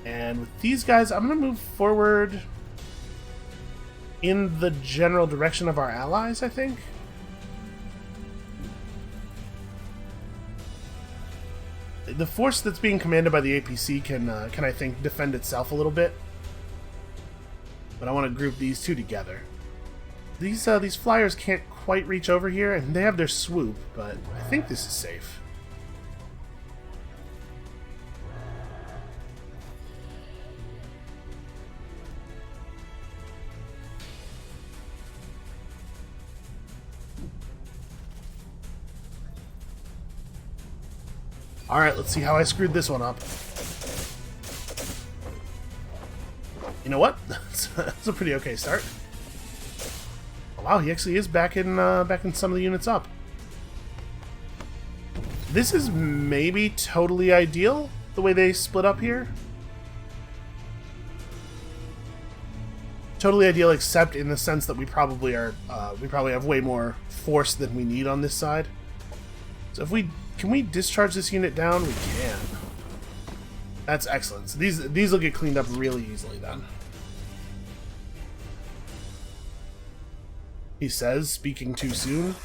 And with these guys, I'm going to move forward in the general direction of our allies, I think. The force that's being commanded by the APC can I think, defend itself a little bit. But I want to group these two together. These flyers can't quite reach over here, and they have their swoop, but I think this is safe. Alright, let's see how I screwed this one up. You know what? That's a pretty okay start. Oh, wow, he actually is back in some of the units up. This is maybe totally ideal, the way they split up here. Totally ideal, except in the sense that we probably have way more force than we need on this side. So if we... Can we discharge this unit down? We can. That's excellent. So these will get cleaned up really easily then. He says, speaking too soon.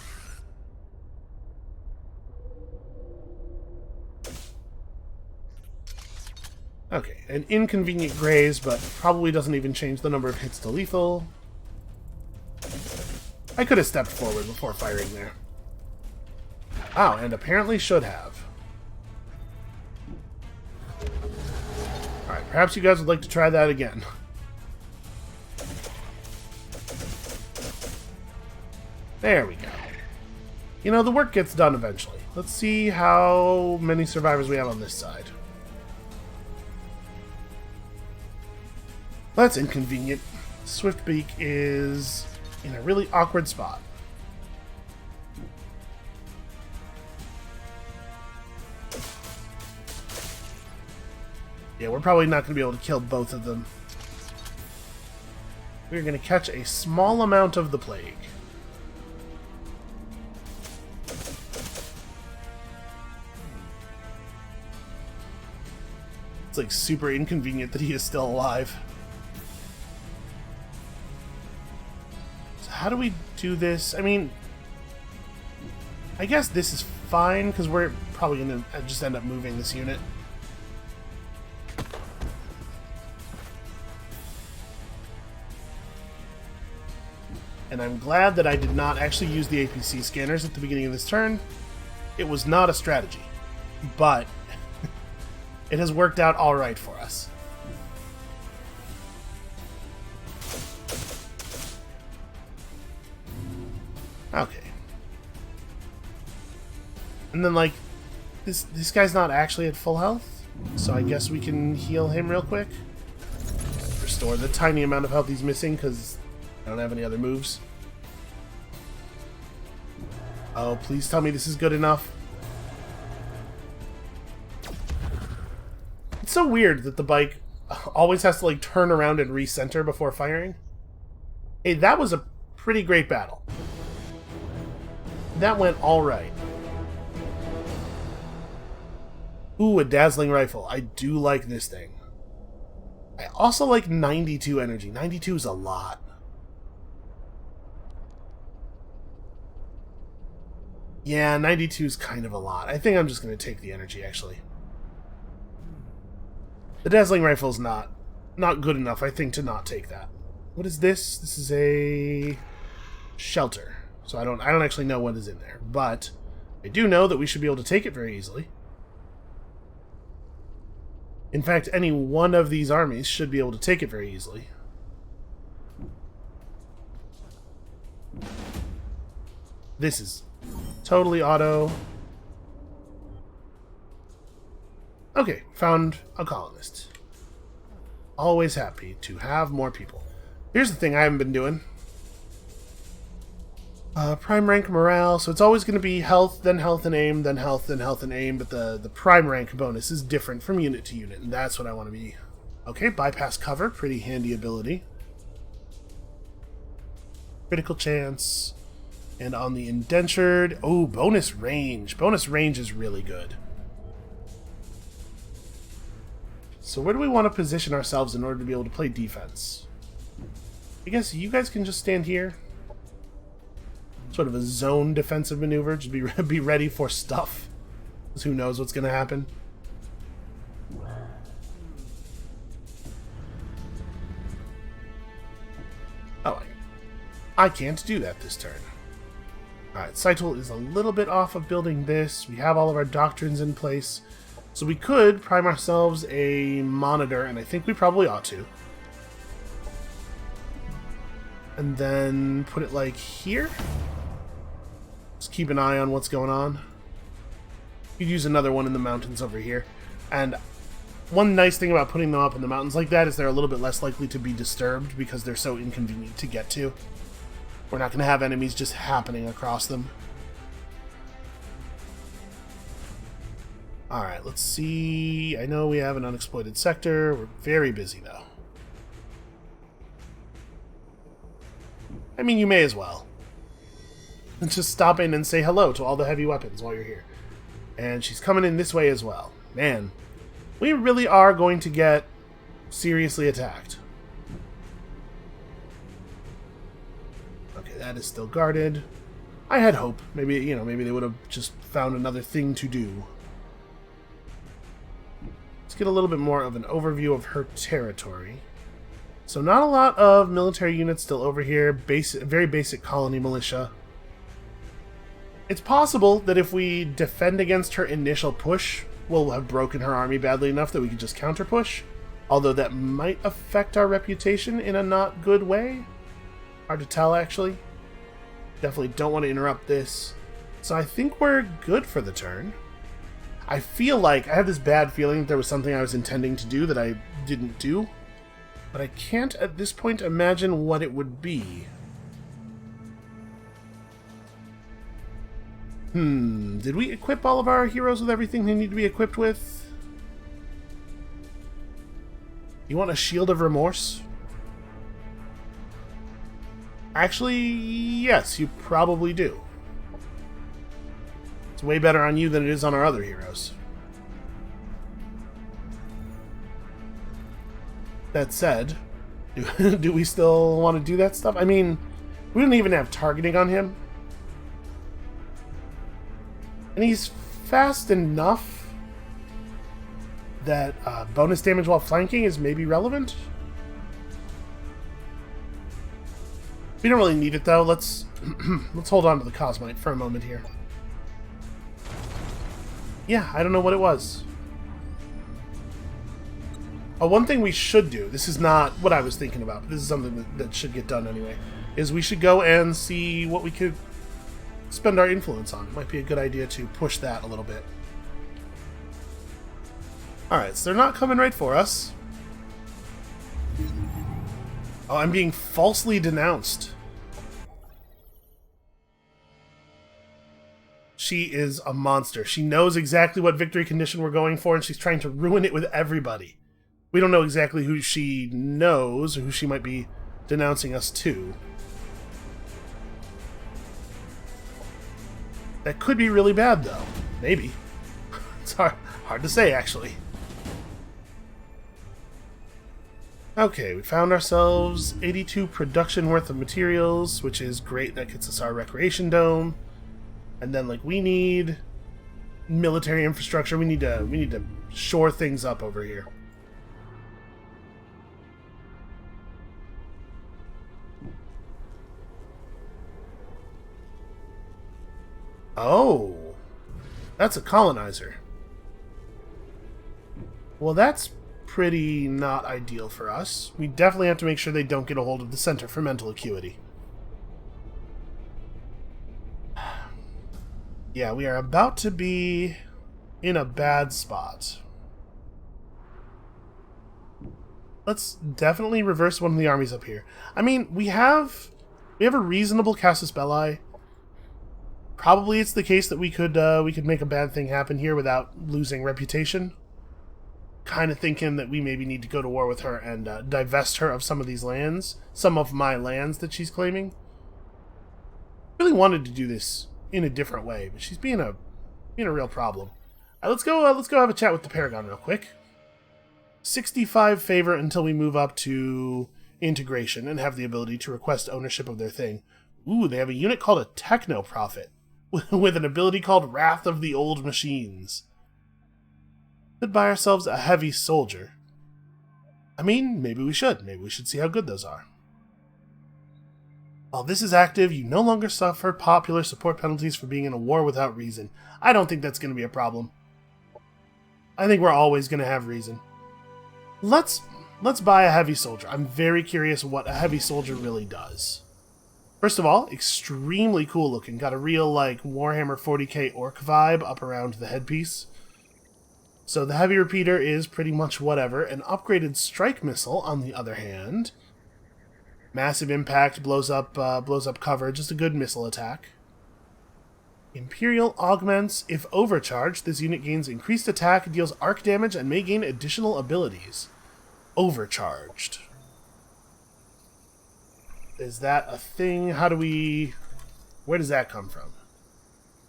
Okay, an inconvenient graze, but probably doesn't even change the number of hits to lethal. I could have stepped forward before firing there. Oh, and apparently should have. Alright, perhaps you guys would like to try that again. There we go. You know, the work gets done eventually. Let's see how many survivors we have on this side. That's inconvenient. Swiftbeak is in a really awkward spot. Yeah, we're probably not going to be able to kill both of them. we're going to catch a small amount of the plague. It's like super inconvenient that he is still alive. So how do we do this? I mean, I guess this is fine because we're probably going to just end up moving this unit. And I'm glad that I did not actually use the APC scanners at the beginning of this turn. It was not a strategy, but it has worked out alright for us. Okay. And then, like, this guy's not actually at full health, so I guess we can heal him real quick. Restore the tiny amount of health he's missing, because I don't have any other moves. Oh, please tell me this is good enough. It's so weird that the bike always has to, like, turn around and recenter before firing. Hey, that was a pretty great battle. That went alright. Ooh, a dazzling rifle. I do like this thing. I also like 92 energy. 92 is a lot. Yeah, 92 is kind of a lot. I think I'm just going to take the energy, actually. The dazzling rifle is not good enough, I think, to not take that. What is this? This is a shelter. So I don't actually know what is in there, but I do know that we should be able to take it very easily. In fact, any one of these armies should be able to take it very easily. This is totally auto. Okay, found a colonist. Always happy to have more people. Here's the thing I haven't been doing. Prime rank morale, so it's always going to be health, then health and aim, then health, then health and aim, but the prime rank bonus is different from unit to unit, and that's what I want to be. Okay, bypass cover, pretty handy ability. Critical chance. And on the indentured, oh, bonus range. Bonus range is really good. So where do we want to position ourselves in order to be able to play defense? I guess you guys can just stand here. Sort of a zone defensive maneuver. Just be ready for stuff. Because who knows what's going to happen. Oh, I can't do that this turn. Alright, Seitel is a little bit off of building this. We have all of our doctrines in place. So we could prime ourselves a monitor, and I think we probably ought to. And then put it like here. Just keep an eye on what's going on. You'd use another one in the mountains over here. And one nice thing about putting them up in the mountains like that is they're a little bit less likely to be disturbed because they're so inconvenient to get to. We're not going to have enemies just happening across them. Alright, let's see. I know we have an unexploited sector. We're very busy, though. I mean, you may as well. And just stop in and say hello to all the heavy weapons while you're here. And she's coming in this way as well. Man, we really are going to get seriously attacked. Okay, that is still guarded. I had hope. Maybe, you know, maybe they would have just found another thing to do. Let's get a little bit more of an overview of her territory. So not a lot of military units still over here. Very basic colony militia. It's possible that if we defend against her initial push, we'll have broken her army badly enough that we could just counter push. Although that might affect our reputation in a not good way. Hard to tell, actually. Definitely don't want to interrupt this. So I think we're good for the turn. I feel like I have this bad feeling that there was something I was intending to do that I didn't do. But I can't at this point imagine what it would be. Did we equip all of our heroes with everything they need to be equipped with? You want a Shield of Remorse? Actually, yes, you probably do. It's way better on you than it is on our other heroes. That said, do we still want to do that stuff? I mean, we don't even have targeting on him. And he's fast enough that bonus damage while flanking is maybe relevant. We don't really need it though. Let's let's hold on to the Cosmite for a moment here. Yeah, I don't know what it was. Oh, one thing we should do, this is not what I was thinking about, but this is something that should get done anyway, is we should go and see what we could spend our influence on. It might be a good idea to push that a little bit. Alright, so they're not coming right for us. Oh, I'm being falsely denounced. She is a monster. She knows exactly what victory condition we're going for, and she's trying to ruin it with everybody. We don't know exactly who she knows, or who she might be denouncing us to. That could be really bad, though. Maybe. It's hard to say, actually. Okay, we found ourselves 82 production worth of materials, which is great. That gets us our recreation dome. And then, like, we need military infrastructure. We need to shore things up over here. Oh, that's a colonizer. Well, that's pretty not ideal for us. We definitely have to make sure they don't get a hold of the Center for Mental Acuity. Yeah, we are about to be in a bad spot. Let's definitely reverse one of the armies up here. I mean, we have a reasonable Casus Belli. Probably it's the case that we could make a bad thing happen here without losing reputation. Kind of thinking that we maybe need to go to war with her and divest her of some of these lands, some of my lands that she's claiming. Really wanted to do this in a different way, but she's being a real problem. Let's go have a chat with the Paragon real quick. 65 favor until we move up to integration and have the ability to request ownership of their thing. Ooh, they have a unit called a Techno Prophet with an ability called Wrath of the Old Machines. Could buy ourselves a heavy soldier. I mean, maybe we should. Maybe we should see how good those are. While this is active, you no longer suffer popular support penalties for being in a war without reason. I don't think that's going to be a problem. I think we're always going to have reason. Let's buy a heavy soldier. I'm very curious what a heavy soldier really does. First of all, extremely cool looking. Got a real, like, Warhammer 40k orc vibe up around the headpiece. So the heavy repeater is pretty much whatever. An upgraded strike missile, on the other hand. Massive impact, blows up cover, just a good missile attack. Imperial augments. If overcharged, this unit gains increased attack, deals arc damage, and may gain additional abilities. Overcharged. Is that a thing? Where does that come from?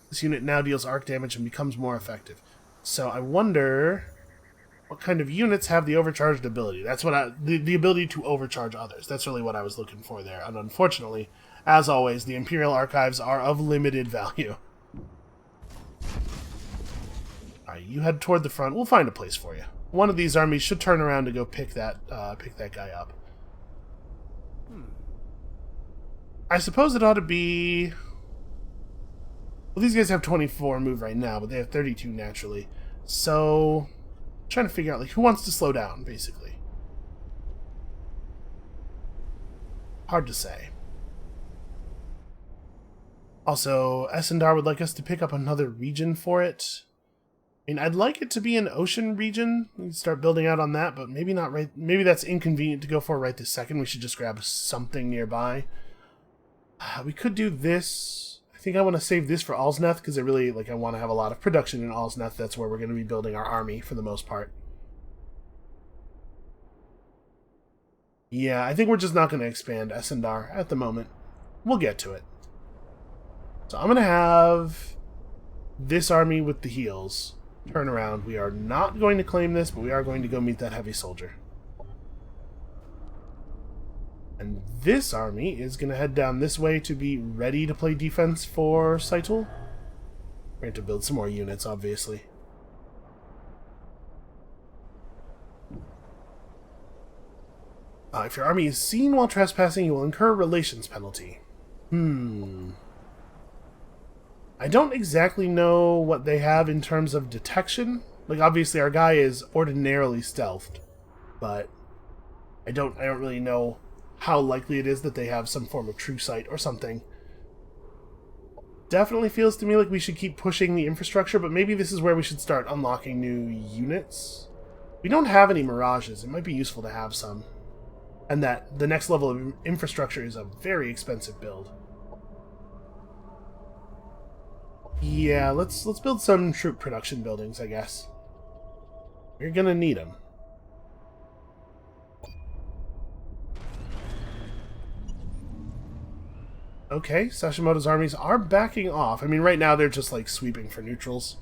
This unit now deals arc damage and becomes more effective. So I wonder what kind of units have the overcharged ability. That's what the ability to overcharge others. That's really what I was looking for there. And unfortunately, as always, the Imperial archives are of limited value. Alright, you head toward the front. We'll find a place for you. One of these armies should turn around to go pick that guy up. I suppose it ought to be... Well, these guys have 24 move right now, but they have 32 naturally. So, I'm trying to figure out, like, who wants to slow down, basically. Hard to say. Also, Essendar would like us to pick up another region for it. I mean, I'd like it to be an ocean region. We can start building out on that, but maybe not right... Maybe that's inconvenient to go for right this second. We should just grab something nearby. We could do this. I think I want to save this for Alsneth, because I want to have a lot of production in Alsneth. That's where we're going to be building our army, for the most part. Yeah, I think we're just not going to expand Essendar at the moment. We'll get to it. So I'm going to have this army with the heals turn around. We are not going to claim this, but we are going to go meet that heavy soldier. And this army is going to head down this way to be ready to play defense for Seitel. We're going to build some more units, obviously. If your army is seen while trespassing, you will incur a relations penalty. I don't exactly know what they have in terms of detection. Like, obviously our guy is ordinarily stealthed, but I don't really know how likely it is that they have some form of true sight or something. Definitely feels to me like we should keep pushing the infrastructure, but maybe this is where we should start unlocking new units. We don't have any mirages. It might be useful to have some. And that the next level of infrastructure is a very expensive build. Yeah, let's build some troop production buildings, I guess. We're gonna need them. Okay, Sashimoto's armies are backing off. I mean, right now they're just, like, sweeping for neutrals.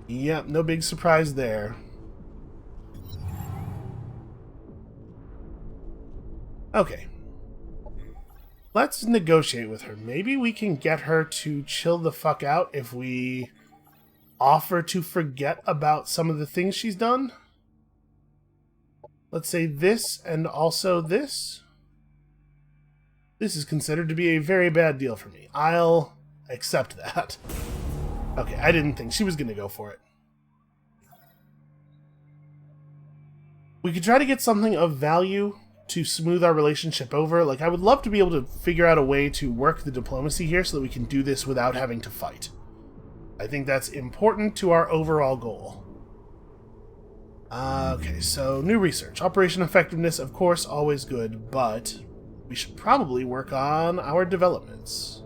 Yep, no big surprise there. Okay. Let's negotiate with her. Maybe we can get her to chill the fuck out if we offer to forget about some of the things she's done. Let's say this and also this. This is considered to be a very bad deal for me. I'll accept that. Okay, I didn't think she was going to go for it. We could try to get something of value to smooth our relationship over. Like, I would love to be able to figure out a way to work the diplomacy here so that we can do this without having to fight. I think that's important to our overall goal. Okay, so new research. Operation effectiveness, of course, always good, but we should probably work on our developments.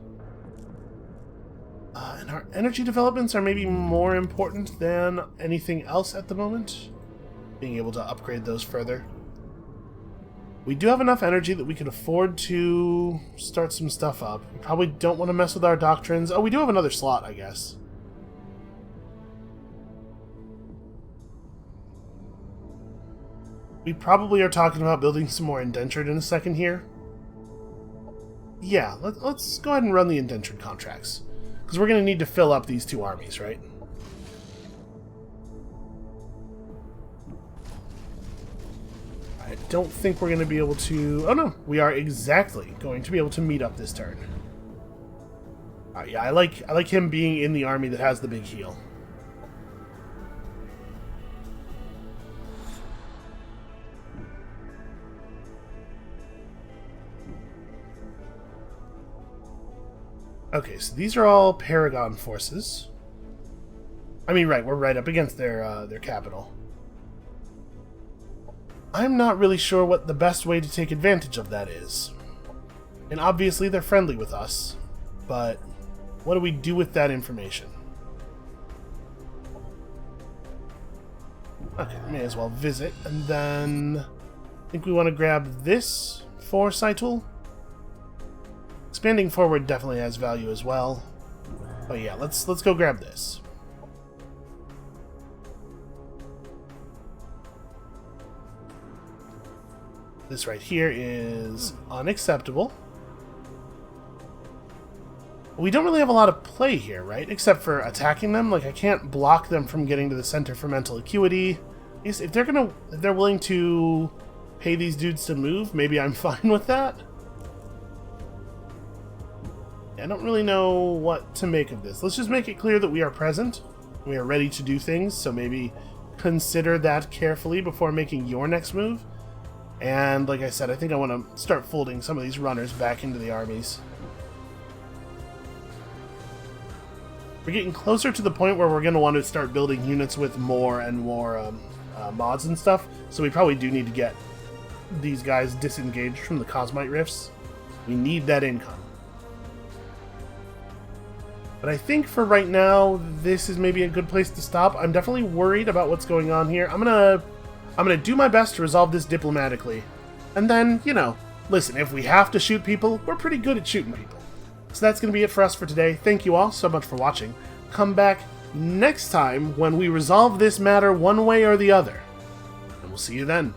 And our energy developments are maybe more important than anything else at the moment. Being able to upgrade those further. We do have enough energy that we could afford to start some stuff up. We probably don't want to mess with our doctrines. Oh, we do have another slot, I guess. We probably are talking about building some more indentured in a second here. Yeah, let's go ahead and run the indentured contracts. Because we're going to need to fill up these two armies, right? I don't think we're going to be able to... Oh no, we are exactly going to be able to meet up this turn. Yeah, I like him being in the army that has the big heal. Okay, so these are all Paragon forces. I mean, right, we're right up against their capital. I'm not really sure what the best way to take advantage of that is. And obviously they're friendly with us, but what do we do with that information? Okay, may as well visit, and then I think we want to grab this for Seitel. Expanding forward definitely has value as well. But yeah, let's go grab this. This right here is unacceptable. We don't really have a lot of play here, right? Except for attacking them. Like, I can't block them from getting to the center for mental acuity. If they're willing to pay these dudes to move, maybe I'm fine with that. I don't really know what to make of this. Let's just make it clear that we are present. We are ready to do things, so maybe consider that carefully before making your next move. And like I said, I think I want to start folding some of these runners back into the armies. We're getting closer to the point where we're going to want to start building units with more and more mods and stuff, so we probably do need to get these guys disengaged from the Cosmite Rifts. We need that income. But I think for right now, this is maybe a good place to stop. I'm definitely worried about what's going on here. I'm gonna I'm going to do my best to resolve this diplomatically. And then, you know, listen, if we have to shoot people, we're pretty good at shooting people. So that's going to be it for us for today. Thank you all so much for watching. Come back next time when we resolve this matter one way or the other. And we'll see you then.